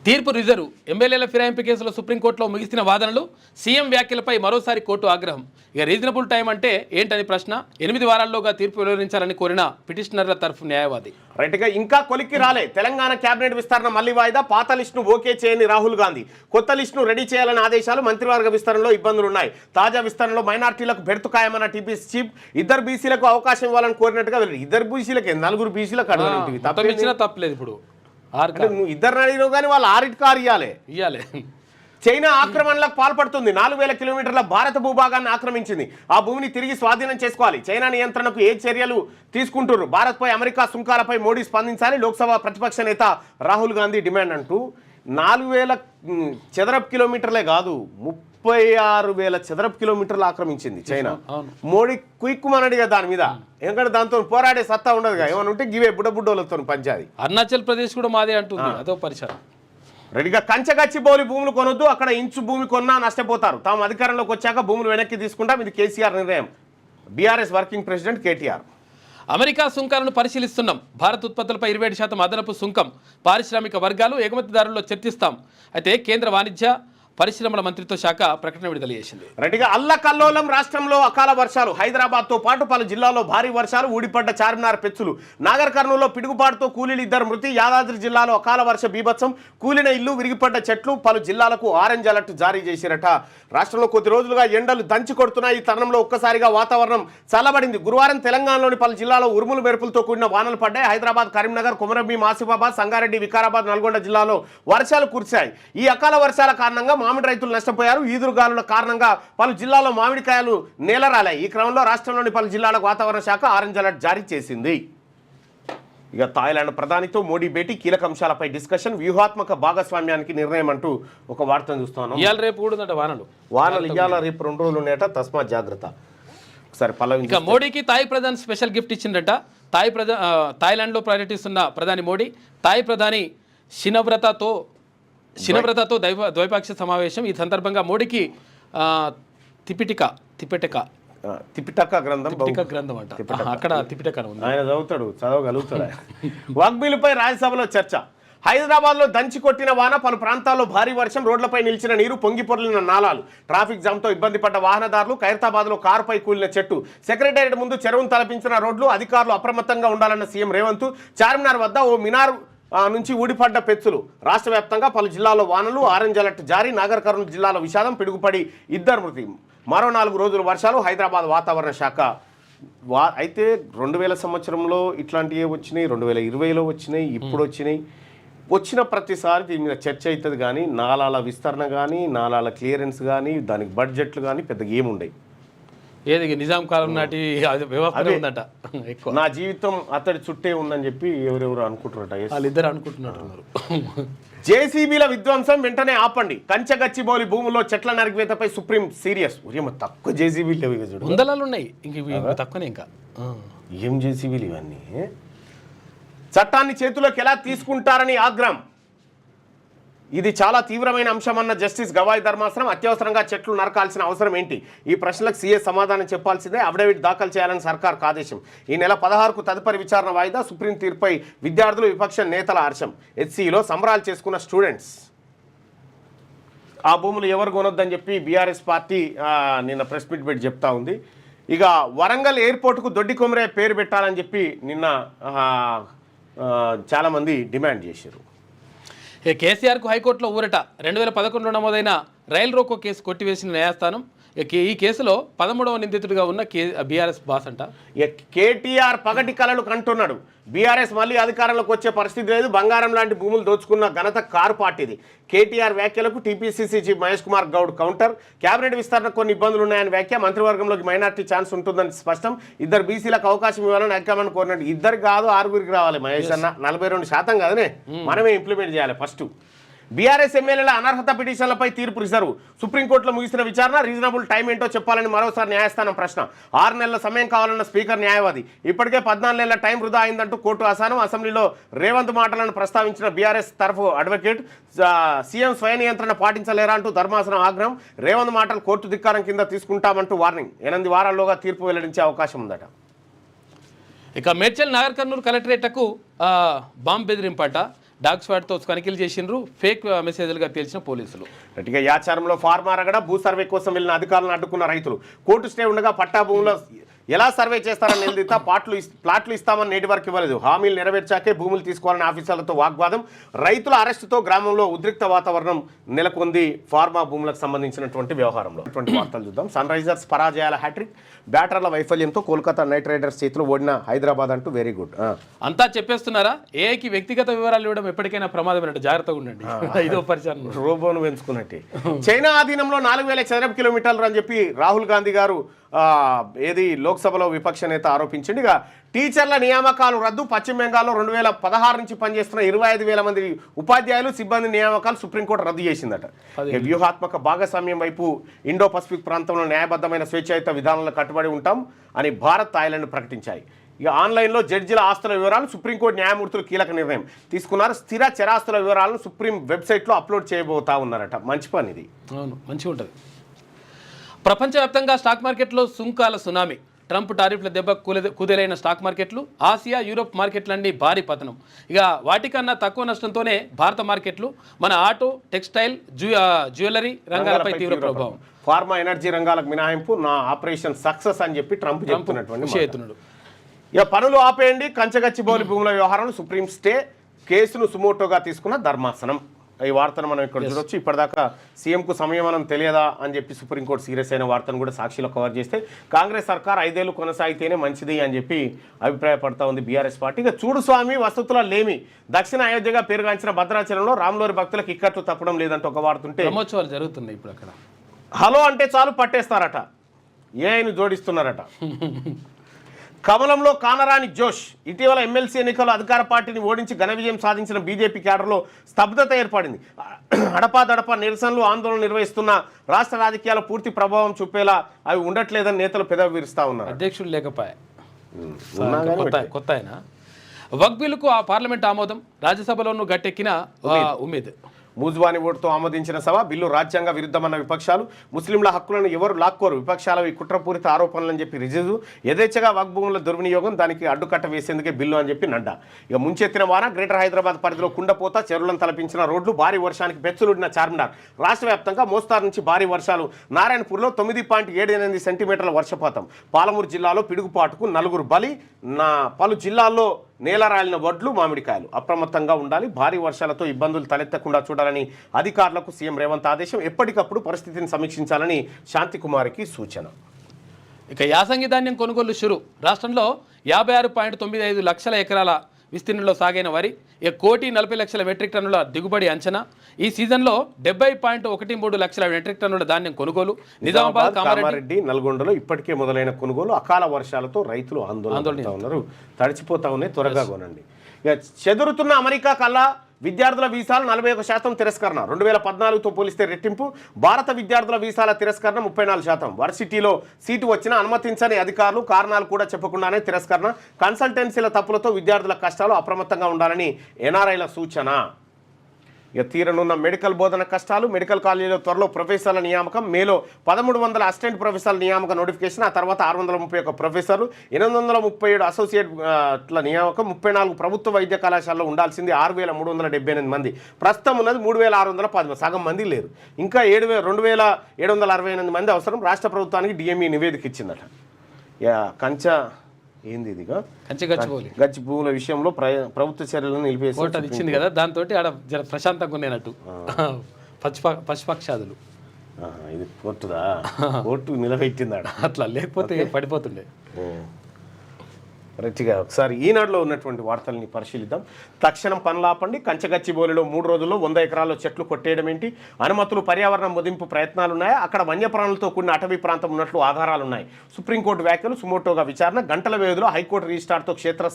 తీర్పు రిజర్వ్. ఎమ్మెల్యేల ఫిరాయింపు కేసులో సుప్రీంకోర్టులో ముగిసిన వాదనలు. సీఎం వ్యాఖ్యలపై మరోసారి కోర్టు ఆగ్రహం. ఇక రీజనబుల్ టైం అంటే ఏంటని ప్రశ్న. 8 వారాల్లోగా తీర్పు వెలువరించాలని కోరిన పిటిషనర్ల తరఫు న్యాయవాది. రైట్గా ఇంకా కొలిక్కి రాలే. తెలంగాణ కేబినెట్ విస్తరణ మళ్లీ వాయిదా. పాత లిస్టును ఓకే చేయని రాహుల్ గాంధీ. కొత్త లిస్టును రెడీ చేయాలని ఆదేశాలు. మంత్రివర్గ విస్తరణలో ఇబ్బందులు ఉన్నాయి. తాజా విస్తరణలో మైనార్టీలకు బెర్తు ఖాయమన్న టీపీసీ చీఫ్. 2 బీసీలకు అవకాశం ఇవ్వాలని కోరినట్టుగా వెళ్ళి 2 బీసీలకి 4 బీసీలకు అడగలేదు. తప్పలేదు. ఇప్పుడు నువ్వు 2 అడిగినావు కానీ వాళ్ళు 6 కారు ఇవ్వాలి. చైనా ఆక్రమణలకు పాల్పడుతుంది. 4000 కిలోమీటర్ల భారత భూభాగాన్ని ఆక్రమించింది. ఆ భూమిని తిరిగి స్వాధీనం చేసుకోవాలి. చైనా నియంత్రణకు ఏ చర్యలు తీసుకుంటున్నారు? భారత్పై అమెరికా సుంకాలపై మోడీ స్పందించాలి. లోక్సభ ప్రతిపక్ష నేత రాహుల్ గాంధీ డిమాండ్ అంటూ 4000 చదరపు కిలోమీటర్లే కాదు, 36,000 చదరపు కిలోమీటర్లు ఆక్రమించింది చైనా. మోడీ కుయిక్కుమనడిగా దాని మీద, ఎందుకంటే దాంతో పోరాడే సత్తా ఉండదుగా. ఏమైనా ఉంటే గివే బుడ్డబుడ్డోళ్ళతో పంచాది. అరుణాచల్ ప్రదేశ్ కూడా మాదే అంటుంది, అదో పరిసరం. రెడీగా కంచగచ్చిబౌలి భూములు కొనొద్దు, అక్కడ ఇంచు భూమి కొన్నా నష్టపోతారు. తాము అధికారంలోకి వచ్చాక భూములు వెనక్కి తీసుకుంటాం, ఇది కేసీఆర్ నిర్ణయం. BRS working president KTR. America సుంకాలను పరిశీలిస్తున్నాం. భారత్ ఉత్పత్తులపై 27% అదనపు సుంకం. పారిశ్రామిక వర్గాలు ఎగుమతిదారుల్లో చర్చిస్తాం. అయితే కేంద్ర వాణిజ్య పరిశ్రమల మంత్రిత్వ శాఖ ప్రకటన విడుదల చేసింది. రెడ్డిగా అల్లకల్లోలం. రాష్ట్రంలో అకాల వర్షాలు. హైదరాబాద్తో పాటు పలు జిల్లాల్లో భారీ వర్షాలు. ఊడిపడ్డ చార్మినార్ పెచ్చులు. నాగర్ కర్నూలులో పిడుగుపాటుతో కూలీలు 2 మృతి. యాదాద్రి జిల్లాలో అకాల వర్ష బీభత్సం. కూలిన ఇల్లు, విరిగిపడ్డ చెట్లు. పలు జిల్లాలకు ఆరెంజ్ అలర్ట్ జారీ చేసిరట. రాష్ట్రంలో కొద్ది రోజులుగా ఎండలు దంచి కొడుతున్నాయి. ఈ తరుణంలో ఒక్కసారిగా వాతావరణం చల్లబడింది. గురువారం తెలంగాణలోని పలు జిల్లాలో ఉరుములు మెరుపులతో కూడిన వానలు పడ్డాయి. హైదరాబాద్, కరీంనగర్, కొమరంభీం, ఆసిఫాబాద్, సంగారెడ్డి, వికారాబాద్, నల్గొండ జిల్లాలో వర్షాలు కురిశాయి. ఈ అకాల వర్షాల కారణంగా మామిడి రైతులు నష్టపోయారు. ఈదురుగాలుల కారణంగా పలు జిల్లాల్లో మామిడికాయలు నేలరాలాయి. ఈ క్రమంలో రాష్ట్రంలోని పలు జిల్లాలకు వాతావరణ శాఖ ఆరెంజ్ అలర్ట్ జారీ చేసింది. ఇక థాయిలాండ్ ప్రధానితో మోడీ భేటీ. కీలక అంశాలపై డిస్కషన్. వ్యూహాత్మక భాగస్వామ్యానికి నిర్ణయం అంటూ ఒక వార్తను చూస్తున్నాం. ఇవాళ రేపు కూడా వానలు ఇవాళ రేపు 2 రోజులు ఉన్నాయట. తస్మాత్ జాగ్రత్త. ఒకసారి పల్లవి. ఇంకా మోడీకి థాయ్ ప్రధాని స్పెషల్ గిఫ్ట్ ఇచ్చిందట. థాయిలాండ్లో పర్యటిస్తున్న ప్రధాని మోడీ థాయ్ ప్రధాని షినవ్రతతో శినవ్రతతో ద్వైపాక్షిక సమావేశం. ఈ సందర్భంగా మోడీకి తిపిటక గ్రంథం గ్రంథం అంట, అక్కడ తిపిటక ఉంది. ఆయన చదవగలుగుతాడు. వక్ఫ్ బిల్లుపై రాజ్యసభలో చర్చ. హైదరాబాద్లో దంచి కొట్టిన వాన, పలు ప్రాంతాల్లో భారీ వర్షం, రోడ్లపై నిలిచిన నీరు, పొంగి పొర్లిన నాలాలు, ట్రాఫిక్ జామ్తో ఇబ్బంది పడ్డ వాహనదారులు, ఖైరతాబాద్లో కారుపై కూలిన చెట్టు, సెక్రటేరియట్ ముందు చెరువును తలపించిన రోడ్లు, అధికారులు అప్రమత్తంగా ఉండాలన్న సీఎం రేవంత్, చార్మినార్ వద్ద ఓ మినార్ నుంచి ఊడిపడ్డ పెచ్చులు, రాష్ట్ర వ్యాప్తంగా పలు జిల్లాల్లో వానలు, ఆరెంజ్ అలర్ట్ జారీ, నాగర్ కర్నూలు జిల్లాలో విషాదం, పిడుగుపడి 2 మృతి, మరో 4 రోజులు వర్షాలు, హైదరాబాద్ వాతావరణ శాఖ. అయితే 2000 సంవత్సరంలో ఇట్లాంటివి వచ్చినాయి, 2020లో వచ్చినాయి, ఇప్పుడు వచ్చిన ప్రతిసారి దీని మీద చర్చ అవుతుంది, కానీ నాలాల విస్తరణ కానీ, నాలాల క్లియరెన్స్ కానీ, దానికి బడ్జెట్లు కానీ పెద్దగా ఏముండయి. ఏది నిజాం కాలం నాటి వ్యవస్థ ఉందట ఎక్కువ. నా జీవితం అతడి చుట్టే ఉందని చెప్పి ఎవరెవరు అనుకుంటున్నట, వాళ్ళిద్దరు అనుకుంటున్నట్టున్నారు. జేసీబీల విధ్వంసం వెంటనే ఆపండి, కంచగచ్చిబౌలి భూముల్లో చెట్ల నరికివేతపై సుప్రీం సీరియస్. తక్కువ జేసీబీలు లేవు చూడు, వందలాలు ఉన్నాయి, ఇంక తక్కువనే. ఇంకా ఏం జేసీబీలు ఇవన్నీ? చట్టాన్ని చేతిలోకి ఎలా తీసుకుంటారని ఆగ్రహం. ఇది చాలా తీవ్రమైన అంశమన్న జస్టిస్ గవాయ్ ధర్మాసనం. అత్యవసరంగా చెట్లు నరకాల్సిన అవసరం ఏంటి? ఈ ప్రశ్నలకు సీఎస్ సమాధానం చెప్పాల్సిందే. అఫిడవిట్ దాఖలు చేయాలని సర్కార్కు ఆదేశం. ఈ నెల 16కు తదుపరి విచారణ వాయిదా. సుప్రీం తీర్పుపై విద్యార్థులు, విపక్ష నేతల హర్షం. హెచ్సిలో సంబరాలు చేసుకున్న స్టూడెంట్స్. ఆ భూములు ఎవరు కొనొద్దని చెప్పి బీఆర్ఎస్ పార్టీ నిన్న ప్రెస్ మీట్ పెట్టి చెప్తా ఉంది. ఇక వరంగల్ ఎయిర్పోర్టుకు దొడ్డి కొమరే పేరు పెట్టాలని చెప్పి నిన్న చాలామంది డిమాండ్ చేశారు. కేసీఆర్కు హైకోర్టులో ఊరట. 2011లో నమోదైన రైలు రోకో కేసు కొట్టివేసిన న్యాయస్థానం. ఈ కేసులో 13వ నిందితుడిగా ఉన్న బీఆర్ఎస్ బాస్ అంట. కేటీఆర్ పగటి కలలు కంటున్నాడు. బీఆర్ఎస్ మళ్ళీ అధికారంలోకి వచ్చే పరిస్థితి లేదు, బంగారం లాంటి భూములు దోచుకున్న ఘనత కారు పార్టీది. కేటీఆర్ వ్యాఖ్యలకు TPCC chief Mahesh Kumar Goud counter. Cabinet విస్తరణ కొన్ని ఇబ్బందులు ఉన్నాయని వ్యాఖ్య. మంత్రివర్గంలోకి మైనార్టీ ఛాన్స్ ఉంటుందని స్పష్టం. 2 బీసీలకు అవకాశం ఇవ్వాలని హైకమాండ్ కోరినట్టు. 2 కాదు 6 రావాలి మహేష్ అన్న. 42% కదనే, మనమే ఇంప్లిమెంట్ చేయాలి ఫస్ట్. బీఆర్ఎస్ ఎమ్మెల్యేల అనర్హత పిటిషన్లపై తీర్పు రిజర్వ్. సుప్రీంకోర్టులో ముగిసిన విచారణ. రీజనబుల్ టైం ఏంటో చెప్పాలని మరోసారి న్యాయస్థానం ప్రశ్న. 6 నెలల సమయం కావాలన్న స్పీకర్ న్యాయవాది. ఇప్పటికే 14 నెలల టైం వృధా అయిందంటూ కోర్టు అసహనం. అసెంబ్లీలో రేవంత్ మాటలను ప్రస్తావించిన బీఆర్ఎస్ తరఫు అడ్వకేట్. సీఎం స్వయ నియంత్రణ పాటించలేరా అంటూ ధర్మాసనం ఆగ్రహం. రేవంత్ మాటలు కోర్టు ధిక్కారం కింద తీసుకుంటామంటూ వార్నింగ్. 8 వారాల్లోగా తీర్పు వెల్లడించే అవకాశం ఉందట. ఇక మేడ్చల్ నాగర్ కర్నూలు కలెక్టరేట్కు బాంబు బెదిరింపట. డాగ్ స్క్వాడ్తో తనిఖీలు చేసిండ్రు. ఫేక్ మెసేజ్లుగా తేల్చిన పోలీసులు. గట్టిగా యాచారంలో ఫార్మా రగడ. భూ సర్వే కోసం వెళ్ళిన అధికారులను అడ్డుకున్న రైతులు. కోర్టు స్టే ఉండగా పట్టా భూముల్లో ఎలా సర్వే చేస్తారని నిలదీత. ప్లాట్లు ఇస్తామని నేటి వరకు ఇవ్వలేదు. హామీలు నెరవేర్చాకే భూములు తీసుకోవాలని ఆఫీసర్లతో వాగ్వాదం. రైతుల అరెస్టుతో గ్రామంలో ఉద్రిక్త వాతావరణం నెలకొంది. ఫార్మా భూములకు సంబంధించినటువంటి వ్యవహారంలో వార్తలు చూద్దాం. సన్ రైజర్స్ పరాజయాల హ్యాట్రిక్. బ్యాటర్ల వైఫల్యంతో కోల్కతా నైట్ రైడర్స్ చేతిలో ఓడిన హైదరాబాద్ అంటూ వెరీ గుడ్. అంతా చెప్పేస్తున్నారా? ఏఐకి వ్యక్తిగత వివరాలు ఇవ్వడం ఎప్పటికైనా ప్రమాదమైనట్టు, జాగ్రత్తగా ఉండండి. ఇదో పరిచయం రోబోను పెంచుకున్నట్టే. చైనా ఆధీనంలో 4000 చదరపు కిలోమీటర్లు అని చెప్పి రాహుల్ గాంధీ గారు లోక్సభలో విపక్ష నేత ఆరోపించింది. ఇక టీచర్ల నియామకాలు రద్దు. పశ్చిమ బెంగాల్లో 2016 నుంచి పనిచేస్తున్న 25,000 మంది ఉపాధ్యాయులు, సిబ్బంది నియామకాలు సుప్రీంకోర్టు రద్దు చేసిందట. వ్యూహాత్మక భాగస్వామ్యం వైపు ఇండో పసిఫిక్ ప్రాంతంలో న్యాయబద్ధమైన స్వేచ్ఛాయుత విధానాలకు కట్టుబడి ఉంటాం అని భారత్, థాయిలాండ్ ప్రకటించాయి. ఇక ఆన్లైన్లో జడ్జిల ఆస్తుల వివరాలు. సుప్రీంకోర్టు న్యాయమూర్తులు కీలక నిర్ణయం తీసుకున్నారు. స్థిర చరాస్తుల వివరాలను సుప్రీం వెబ్సైట్లో అప్లోడ్ చేయబోతా ఉన్నారట. మంచి పని ఇది. అవును, మంచిగా ఉంటుంది. ప్రపంచవ్యాప్తంగా స్టాక్ మార్కెట్లో సుంకాల సునామీ. ట్రంప్ టారిఫ్ల దెబ్బ కుదేలైన స్టాక్ మార్కెట్లు. ఆసియా, యూరోప్ మార్కెట్లన్నీ భారీ పతనం. ఇక వాటికన్నా తక్కువ నష్టంతోనే భారత మార్కెట్లు. మన ఆటో, టెక్స్టైల్, జ్యువెలరీ రంగాలపై తీవ్ర ప్రభావం. ఫార్మా, ఎనర్జీ రంగాలకు మినహాయింపు. నా ఆపరేషన్ సక్సెస్ అని చెప్పి ట్రంప్ చెప్తున్నటువంటి చేస్తున్నాడు. ఇక పనులు ఆపేయండి. కంచగచ్చిబౌలి భూముల వ్యవహారంలో సుప్రీం స్టే. కేసును సుమోటోగా తీసుకున్న ధర్మాసనం. ఈ వార్తను మనం ఇక్కడ చూడొచ్చు. ఇప్పటిదాకా సీఎంకు సంయమనం తెలియదా అని చెప్పి సుప్రీంకోర్టు సీరియస్ అయిన వార్తను కూడా సాక్షిలో కవర్ చేస్తే, కాంగ్రెస్ సర్కార్ 5 ఏళ్లు కొనసాగితేనే మంచిది అని చెప్పి అభిప్రాయపడతా ఉంది బీఆర్ఎస్ పార్టీ. ఇక చూడు స్వామి వసతుల లేమి. దక్షిణ అయోధ్యగా పేరుగాంచిన భద్రాచలంలో రాములవారి భక్తులకు ఇక్కట్లు తప్పడం లేదంటే ఒక వార్త ఉంటే, బ్రహ్మోత్సవాలు జరుగుతున్నాయి ఇప్పుడు అక్కడ. హలో అంటే చాలు పట్టేస్తారట. ఏఐని జోడిస్తున్నారట. కమలంలో కానరాని జోష్. ఇటీవల ఎమ్మెల్సీ ఎన్నికల్లో అధికార పార్టీని ఓడించి ఘన విజయం సాధించిన బీజేపీ క్యాడర్లో స్తబ్దత ఏర్పడింది. అడపాదడపా నిరసనలు, ఆందోళన నిర్వహిస్తున్న రాష్ట్ర రాజకీయాల పూర్తి ప్రభావం చూపేలా అవి ఉండట్లేదని నేతలు పెదవి విరుస్తా ఉన్నారు. అధ్యక్షులు లేకపోయా కొత్త ఆయన. వక్ఫ్ బిల్లుకు ఆ పార్లమెంట్ ఆమోదం. రాజ్యసభలోనూ గట్టెక్కిన ఉమేద్. మూజ్వాని ఓటుతో ఆమోదించిన సభ బిల్లు రాజ్యాంగ విరుద్ధమన్న విపక్షాలు. ముస్లింల హక్కులను ఎవరు లాక్కోరు, విపక్షాల ఈ కుట్రపూరిత ఆరోపణలని చెప్పి రిజిజు. యథేచ్ఛగా వక్ఫ్ భూముల దుర్వినియోగం, దానికి అడ్డుకట్ట వేసేందుకే బిల్లు అని చెప్పి నడ్డా. ఇక ముంచెత్తిన వాన, గ్రేటర్ హైదరాబాద్ పరిధిలో కుండపోత, చెరువులను తలపించిన రోడ్లు, భారీ వర్షానికి పెచ్చులుడిన చార్మినార్. రాష్ట్ర వ్యాప్తంగా మోస్తారు నుంచి భారీ వర్షాలు. నారాయణపూర్లో 9.78 సెంటీమీటర్ల వర్షపాతం. పాలమూరు జిల్లాలో పిడుగుపాటుకు 4 బలి. పలు జిల్లాల్లో నేలరాలిన వడ్లు, మామిడికాయలు. అప్రమత్తంగా ఉండాలి, భారీ వర్షాలతో ఇబ్బందులు తలెత్తకుండా చూడాలని అధికారులకు సీఎం రేవంత్ ఆదేశం. ఎప్పటికప్పుడు పరిస్థితిని సమీక్షించాలని శాంతికుమారికి సూచన. ఇక యాసంగి ధాన్యం కొనుగోలు షురు. రాష్ట్రంలో 56.95 లక్షల ఎకరాల విస్తీర్ణంలో సాగైన వరి, 1,40,00,000 మెట్రిక్ టన్నుల దిగుబడి అంచనా. ఈ సీజన్లో 70.13 లక్షల మెట్రిక్ టన్నుల ధాన్యం కొనుగోలు. నిజామాబాద్, కామారెడ్డి, నల్గొండలో ఇప్పటికే మొదలైన కొనుగోలు. అకాల వర్షాలతో రైతులు ఆందోళన ఉన్నారు. తడిచిపోతా ఉన్నాయి, త్వరగా కొనండి. ఇక చెదురుతున్న అమెరికా కల్లా విద్యార్థుల వీసాలు 41% తిరస్కరణ. 2014తో పోలిస్తే రెట్టింపు. భారత విద్యార్థుల వీసాల తిరస్కరణ 34%. వర్సిటీలో సీటు వచ్చినా అనుమతించని అధికారులు, కారణాలు కూడా చెప్పకుండానే తిరస్కరణ. కన్సల్టెన్సీల తప్పులతో విద్యార్థుల కష్టాలు, అప్రమత్తంగా ఉండాలని ఎన్ఆర్ఐల సూచన. ఇక తీరనున్న మెడికల్ బోధన కష్టాలు. మెడికల్ కాలేజీలో త్వరలో ప్రొఫెసర్ల నియామకం. మేలో 1300 అసిస్టెంట్ ప్రొఫెసర్ల నియామక నోటిఫికేషన్. ఆ తర్వాత 631 ప్రొఫెసర్లు, 837 అసోసియేట్ల నియామకం. 34 ప్రభుత్వ వైద్య కళాశాలలో ఉండాల్సింది 6378 మంది. ప్రస్తుతం ఉన్నది 3610. సగం మంది లేరు. ఇంకా 2768 మంది అవసరం. రాష్ట్ర ప్రభుత్వానికి డిఎంఈ నివేదిక ఇచ్చిందట. ఏంది ఇదిగా గచ్చి భూముల విషయంలో ప్రభుత్వ చర్యలను నిలిపేసి ఇచ్చింది కదా, దాంతో ఆడ ప్రశాంతంగా ఉండేనట్టు పశుపక్షాదులు. ఇది కోర్టుదా? కోర్టు నిలబెట్టిందాడ, అట్లా లేకపోతే పడిపోతుండే. రైట్గా ఒకసారి ఈనాడులో ఉన్నటువంటి వార్తల్ని పరిశీలిద్దాం. తక్షణం పనులాపండి. కంచగచ్చిబౌలిలో 3 రోజుల్లో 100 ఎకరాల్లో చెట్లు కొట్టేయడం ఏంటి? అనుమతులు, పర్యావరణ మదింపు ప్రయత్నాలున్నాయా? అక్కడ వన్యప్రాణులతో కూడిన అటవీ ప్రాంతం ఉన్నట్లు ఆధారాలున్నాయి. సుప్రీంకోర్టు వ్యాఖ్యలు, సుమోటోగా విచారణ. గంటల వ్యవధిలో హైకోర్టు రిజిస్ట్రార్తో క్షేత్ర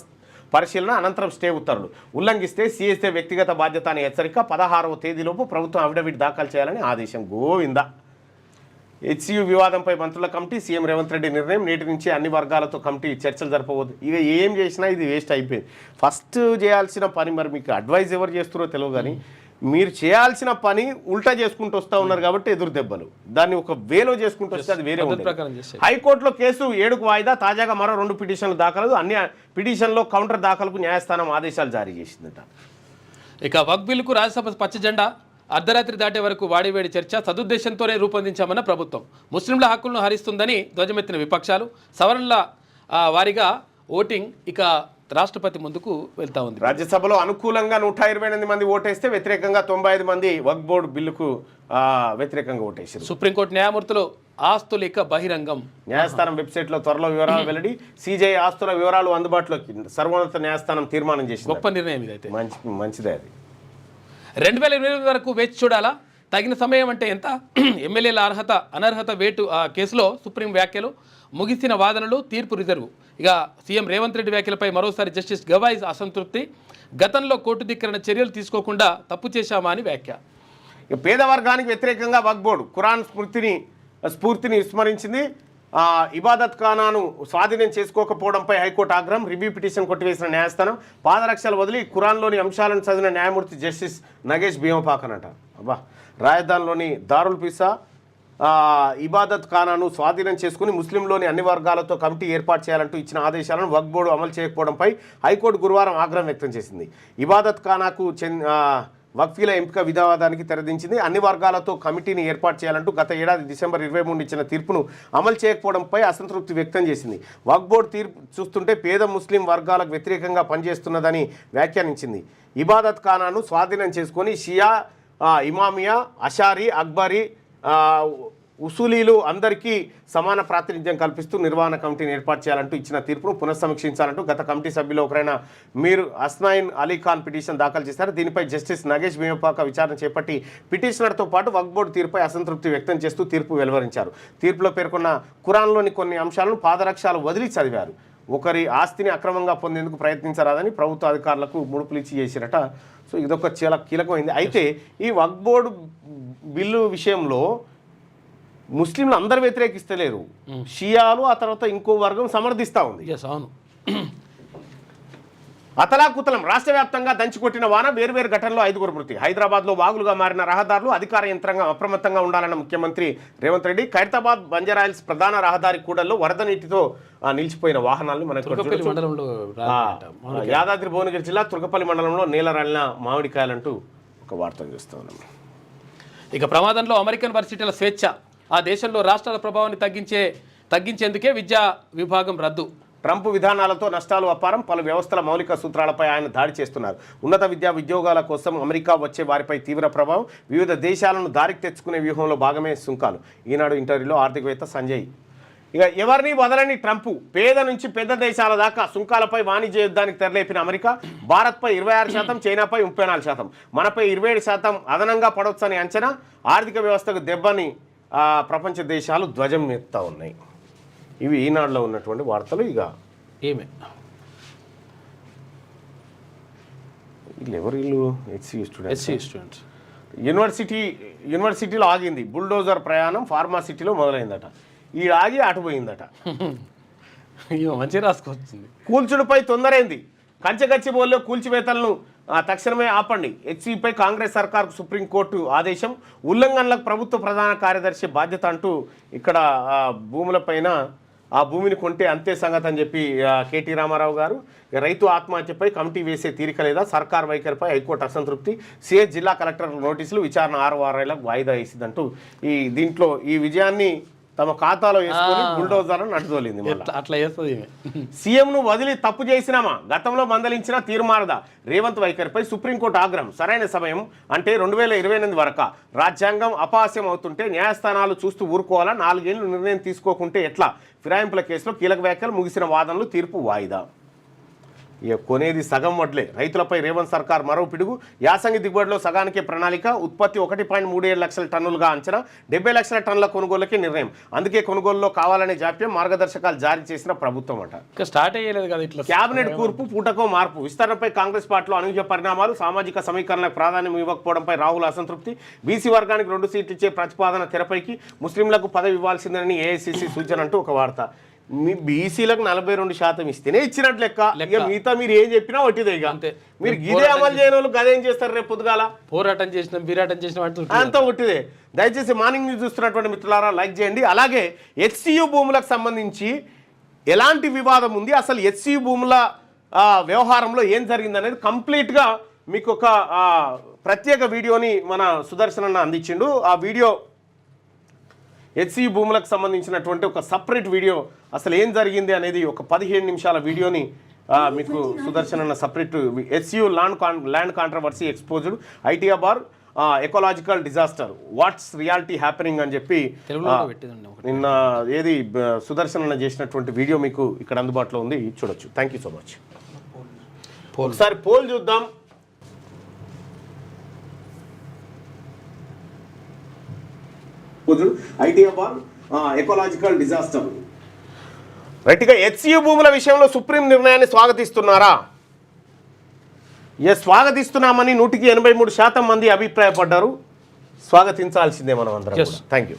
పరిశీలన, అనంతరం స్టే ఉత్తర్వులు. ఉల్లంఘిస్తే సీఎస్ఏ వ్యక్తిగత బాధ్యత అనే హెచ్చరిక. 16వ తేదీలోపు ప్రభుత్వం అఫిడవిట్ దాఖలు చేయాలని ఆదేశం. గోవింద. హెచ్సియు వివాదంపై మంత్రుల కమిటీ. సీఎం రేవంత్ రెడ్డి నిర్ణయం. నేటి నుంచి అన్ని వర్గాలతో కమిటీ చర్చలు జరపబోదు. ఇక ఏం చేసినా ఇది వేస్ట్ అయిపోయింది. ఫస్ట్ చేయాల్సిన పని, మరి మీకు అడ్వైజ్ ఎవరు చేస్తారో తెలియదు కానీ మీరు చేయాల్సిన పని ఉల్టా చేసుకుంటూ వస్తూ ఉన్నారు కాబట్టి ఎదురు దెబ్బలు. దాన్ని ఒక వేలో చేసుకుంటూ వస్తే అది వేరే ఉంటుంది. హైకోర్టులో కేసు 7కు వాయిదా. తాజాగా మరో 2 పిటిషన్లు దాఖలు. అన్ని పిటిషన్లో కౌంటర్ దాఖలకు న్యాయస్థానం ఆదేశాలు జారీ చేసిందట. ఇక వక్ఫ్ బిల్లుకు రాజ్యసభ పచ్చ జెండా. అర్ధరాత్రి దాటే వరకు వాడివేడి చర్చ. సదుద్దేశంతోనే రూపొందించామన్న ప్రభుత్వం. ముస్లింల హక్కులను హరిస్తుందని ధ్వజమెత్తిన విపక్షాలు. సవరణల వారీగా ఓటింగ్ ఇక రాష్ట్రపతి ముందుకు వెళ్తా ఉంది. రాజ్యసభలో అనుకూలంగా 128 మంది ఓటేస్తే వ్యతిరేకంగా 95 మంది వక్ఫ్ బోర్డు బిల్లుకు వ్యతిరేకంగా ఓటేశారు. సుప్రీంకోర్టు న్యాయమూర్తులు ఆస్తులు ఇక బహిరంగం. న్యాయస్థానం వెబ్సైట్లో త్వరలో వివరాలు వెల్లడి. సిజేఐ ఆస్తుల వివరాలు అందుబాటులోకి సర్వోన్నత న్యాయస్థానం తీర్మానం చేసింది. గొప్ప నిర్ణయం ఇదైతే. మంచిదే. అది 2028 వరకు వేచి చూడాలా? తగిన సమయం అంటే ఎంత? ఎమ్మెల్యేల అర్హత అనర్హత వేటు కేసులో సుప్రీం వ్యాఖ్యలు. ముగిసిన వాదనలు, తీర్పు రిజర్వు. ఇక సీఎం రేవంత్ రెడ్డి వ్యాఖ్యలపై మరోసారి జస్టిస్ గవాయ్ అసంతృప్తి. గతంలో కోర్టు ధిక్కరణ చర్యలు తీసుకోకుండా తప్పు చేశామా అని వ్యాఖ్య. ఇక పేద వర్గానికి వ్యతిరేకంగా వక్ఫ్ బోర్డు ఖురాన్ స్ఫూర్తిని విస్మరించింది. ఇబాదత్ ఖానాను స్వాధీనం చేసుకోకపోవడంపై హైకోర్టు ఆగ్రహం. రివ్యూ పిటిషన్ కొట్టివేసిన న్యాయస్థానం. పాదరక్షలు వదిలి ఖురాన్లోని అంశాలను చదివిన న్యాయమూర్తి జస్టిస్ నగేష్ భీమపాకన్ అంట. అబ్బా, రాజధానిలోని దారుల్ పిసా ఇబాదత్ ఖానాను స్వాధీనం చేసుకుని ముస్లింలోని అన్ని వర్గాలతో కమిటీ ఏర్పాటు చేయాలంటూ ఇచ్చిన ఆదేశాలను వక్ఫ్ బోర్డు అమలు చేయకపోవడంపై హైకోర్టు గురువారం ఆగ్రహం వ్యక్తం చేసింది. ఇబాదత్ ఖానాకు వక్ఫీల ఎంపిక వివాదానికి తెరదించింది. అన్ని వర్గాలతో కమిటీని ఏర్పాటు చేయాలంటూ గత ఏడాది డిసెంబర్ 23 ఇచ్చిన తీర్పును అమలు చేయకపోవడంపై అసంతృప్తి వ్యక్తం చేసింది. వక్ఫ్ బోర్డు తీర్పు చూస్తుంటే పేద ముస్లిం వర్గాలకు వ్యతిరేకంగా పనిచేస్తున్నదని వ్యాఖ్యానించింది. ఇబాదత్ ఖానాను స్వాధీనం చేసుకొని షియా, ఇమామియా, అషారీ, అక్బరీ, ఉసూలీలు అందరికీ సమాన ప్రాతినిధ్యం కల్పిస్తూ నిర్వహణ కమిటీని ఏర్పాటు చేయాలంటూ ఇచ్చిన తీర్పును పునఃసమీక్షించాలంటూ గత కమిటీ సభ్యులు ఒకరైన మీర్ హస్నైన్ అలీ ఖాన్ పిటిషన్ దాఖలు చేశారు. దీనిపై జస్టిస్ నగేష్ భీమపాక విచారణ చేపట్టి పిటిషనర్తో పాటు వక్ఫ్ బోర్డు తీర్పుపై అసంతృప్తి వ్యక్తం చేస్తూ తీర్పు వెలువరించారు. తీర్పులో పేర్కొన్న ఖురాన్లోని కొన్ని అంశాలను పాదరక్షాలు వదిలి చదివారు. ఒకరి ఆస్తిని అక్రమంగా పొందేందుకు ప్రయత్నించరాదని ప్రభుత్వ అధికారులకు ముడుపులు ఇచ్చి చేసిరట. సో ఇదొక చాలా కీలకమైంది. అయితే ఈ వక్ఫ్ బోర్డు బిల్లు విషయంలో ముస్లింలు అందరూ వ్యతిరేకిస్తలేరు. షియాలు, ఆ తర్వాత ఇంకో వర్గం సమర్థిస్తూ ఉంది. అవును. అతలాకుతలం రాష్ట్ర వ్యాప్తంగా దంచికొట్టిన వాన వేర్వేరు ఘటనలో 5గురు మృతి. హైదరాబాద్లో వాగులుగా మారిన రహదారులు, అధికార యంత్రాంగం అప్రమత్తంగా ఉండాలన్న ముఖ్యమంత్రి రేవంత్ రెడ్డి. ఖైరతాబాద్ బంజారాయిల్స్ ప్రధాన రహదారి కూడల్లో వరద నీటితో నిలిచిపోయిన వాహనాలను మనకు యాదాద్రి భువనగిరి జిల్లా తుర్కపల్లి మండలంలో నేల రాలిన మామిడికాయలంటూ ఒక వార్తను చూస్తూ ఉన్నాం. ఇక ప్రమాదంలో అమెరికన్ వర్సిటీల స్వేచ్ఛ, ఆ దేశంలో రాష్ట్రాల ప్రభావాన్ని తగ్గించేందుకే విద్యా విభాగం రద్దు. ట్రంప్ విధానాలతో నష్టాలు అపారం, పలు వ్యవస్థల మౌలిక సూత్రాలపై ఆయన దాడి చేస్తున్నారు. ఉన్నత విద్యా ఉద్యోగాల కోసం అమెరికా వచ్చే వారిపై తీవ్ర ప్రభావం, వివిధ దేశాలను దారికి తెచ్చుకునే వ్యూహంలో భాగమే సుంకాలు. ఈనాడు ఇంటర్వ్యూలో ఆర్థికవేత్త సంజయ్. ఇక ఎవరిని వదలని ట్రంప్, పేద నుంచి పెద్ద దేశాల దాకా సుంకాలపై వాణిజ్య యుద్ధానికి తెరలేపిన అమెరికా భారత్పై 26%, చైనాపై 34%, మనపై 27% అదనంగా పడవచ్చని అంచనా. ఆర్థిక వ్యవస్థకు దెబ్బని ప్రపంచ దేశాలు ధ్వజం ఎత్తా ఉన్నాయి. ఇవి ఈనాడులో ఉన్నటువంటి వార్తలు. ఇక ఏమే వీళ్ళు ఎవరు వీళ్ళు హెచ్సి స్టూడెంట్స్ యూనివర్సిటీలో ఆగింది బుల్డోజర్ ప్రయాణం, ఫార్మాసిటీలో మొదలైందట. ఈ ఆగి అటుపోయిందట. మంచిగా రాసుకొచ్చింది. కూల్చుడుపై తొందరైంది, కంచగచ్చిబోల్లో కూల్చివేతలను తక్షణమే ఆపండి. హెచ్సిపై కాంగ్రెస్ సర్కార్కు సుప్రీంకోర్టు ఆదేశం. ఉల్లంఘనలకు ప్రభుత్వ ప్రధాన కార్యదర్శి బాధ్యత అంటూ ఇక్కడ భూములపైన ఆ భూమిని కొంటే అంతే సంగతి అని చెప్పి కేటీ రామారావు గారు. రైతు ఆత్మహత్యపై కమిటీ వేసే తీరిక లేదా, సర్కార్ వైఖరిపై హైకోర్టు అసంతృప్తి, సిఎస్ జిల్లా కలెక్టర్ నోటీసులు, విచారణ 6 వారాలకు వాయిదా వేసిందంటూ దీంట్లో ఈ విజయాన్ని తమ ఖాతాలో వేసుకొని బుల్డోజర్లను నడుదోలింది. అట్లా చేస్తుంది. సీఎంను వదిలి తప్పు చేసినామా, గతంలో మందలించిన తీర్మానదా, రేవంత్ వైఖరిపై సుప్రీంకోర్టు ఆగ్రహం. సరైన సమయం అంటే 2028 వరకు. రాజ్యాంగం అపహాస్యం అవుతుంటే న్యాయస్థానాలు చూస్తూ ఊరుకోవాలా, 4 ఏళ్లు నిర్ణయం తీసుకోకుంటే ఎట్లా. ఫిరాయింపుల కేసులో కీలక వ్యాఖ్యలు, ముగిసిన వాదనలు, తీర్పు వాయిదా. ఇక కొనేది సగం వడ్లే, రైతులపై రేవంత్ సర్కార్ మరో పిడుగు. యాసంగి దిగుబడిలో సగానికే ప్రణాళిక, ఉత్పత్తి 1.37 లక్షల టన్నులుగా అంచనా, 70 లక్షల టన్నుల కొనుగోలుకి నిర్ణయం. అందుకే కొనుగోలులో కావాలనే జాప్యం, మార్గదర్శకాలు జారీ చేసిన ప్రభుత్వం అట. ఇంకా స్టార్ట్ అయ్యలేదు కదా. ఇట్లా కేబినెట్ కూర్పు, పూటకో మార్పు, విస్తరణపై కాంగ్రెస్ పార్టీలో అనూహ్య పరిణామాలు, సామాజిక సమీకరణలకు ప్రాధాన్యం ఇవ్వకపోవడంపై రాహుల్ అసంతృప్తి, బీసీ వర్గానికి 2 సీట్లు ఇచ్చే ప్రతిపాదన తెరపైకి, ముస్లింలకు పదవి ఇవ్వాల్సిందని ఏఐసిసి సూచన అంటూ ఒక వార్త. మీ బీసీలకు 42% ఇస్తేనే ఇచ్చినట్లు లెక్క. ఇక మిగతా మీరు ఏం చెప్పినా ఒట్టిదే. ఇక మీరు గిదే అమలు చేయని వాళ్ళు గదేం చేస్తారు రేపు పొద్దుగాల. పోరాటం చేసిన అంతా ఒట్టిదే. దయచేసి మార్నింగ్ న్యూస్ చూస్తున్నటువంటి మిత్రులారా లైక్ చేయండి. అలాగే హెచ్సియు భూములకు సంబంధించి ఎలాంటి వివాదం ఉంది, అసలు హెచ్సియు భూముల వ్యవహారంలో ఏం జరిగింది అనేది కంప్లీట్గా మీకు ఒక ప్రత్యేక వీడియోని మన సుదర్శన్ అన్న అందించిండు. ఆ వీడియో హెచ్సియు భూములకు సంబంధించినటువంటి ఒక సపరేట్ వీడియో, అసలు ఏం జరిగింది అనేది ఒక 15 నిమిషాల వీడియోని మీకు సుదర్శన్ అన్న separate. HCU land controversy exposed, ఐటీఆ బార్, ecological disaster, what's reality happening అని చెప్పి నిన్న సుదర్శన్ అన్న చేసినటువంటి వీడియో మీకు ఇక్కడ అందుబాటులో ఉంది, చూడొచ్చు. Thank you so much. ఒకసారి పోల్ చూద్దాం. ఐటీఆ బార్, ఎకలాజికల్ డిజాస్టర్. రైట్గా హెచ్సియు భూముల విషయంలో సుప్రీం నిర్ణయాన్ని స్వాగతిస్తున్నారా? స్వాగతిస్తున్నామని 183% మంది అభిప్రాయపడ్డారు. స్వాగతించాల్సిందే మనం అందరం. Thank you.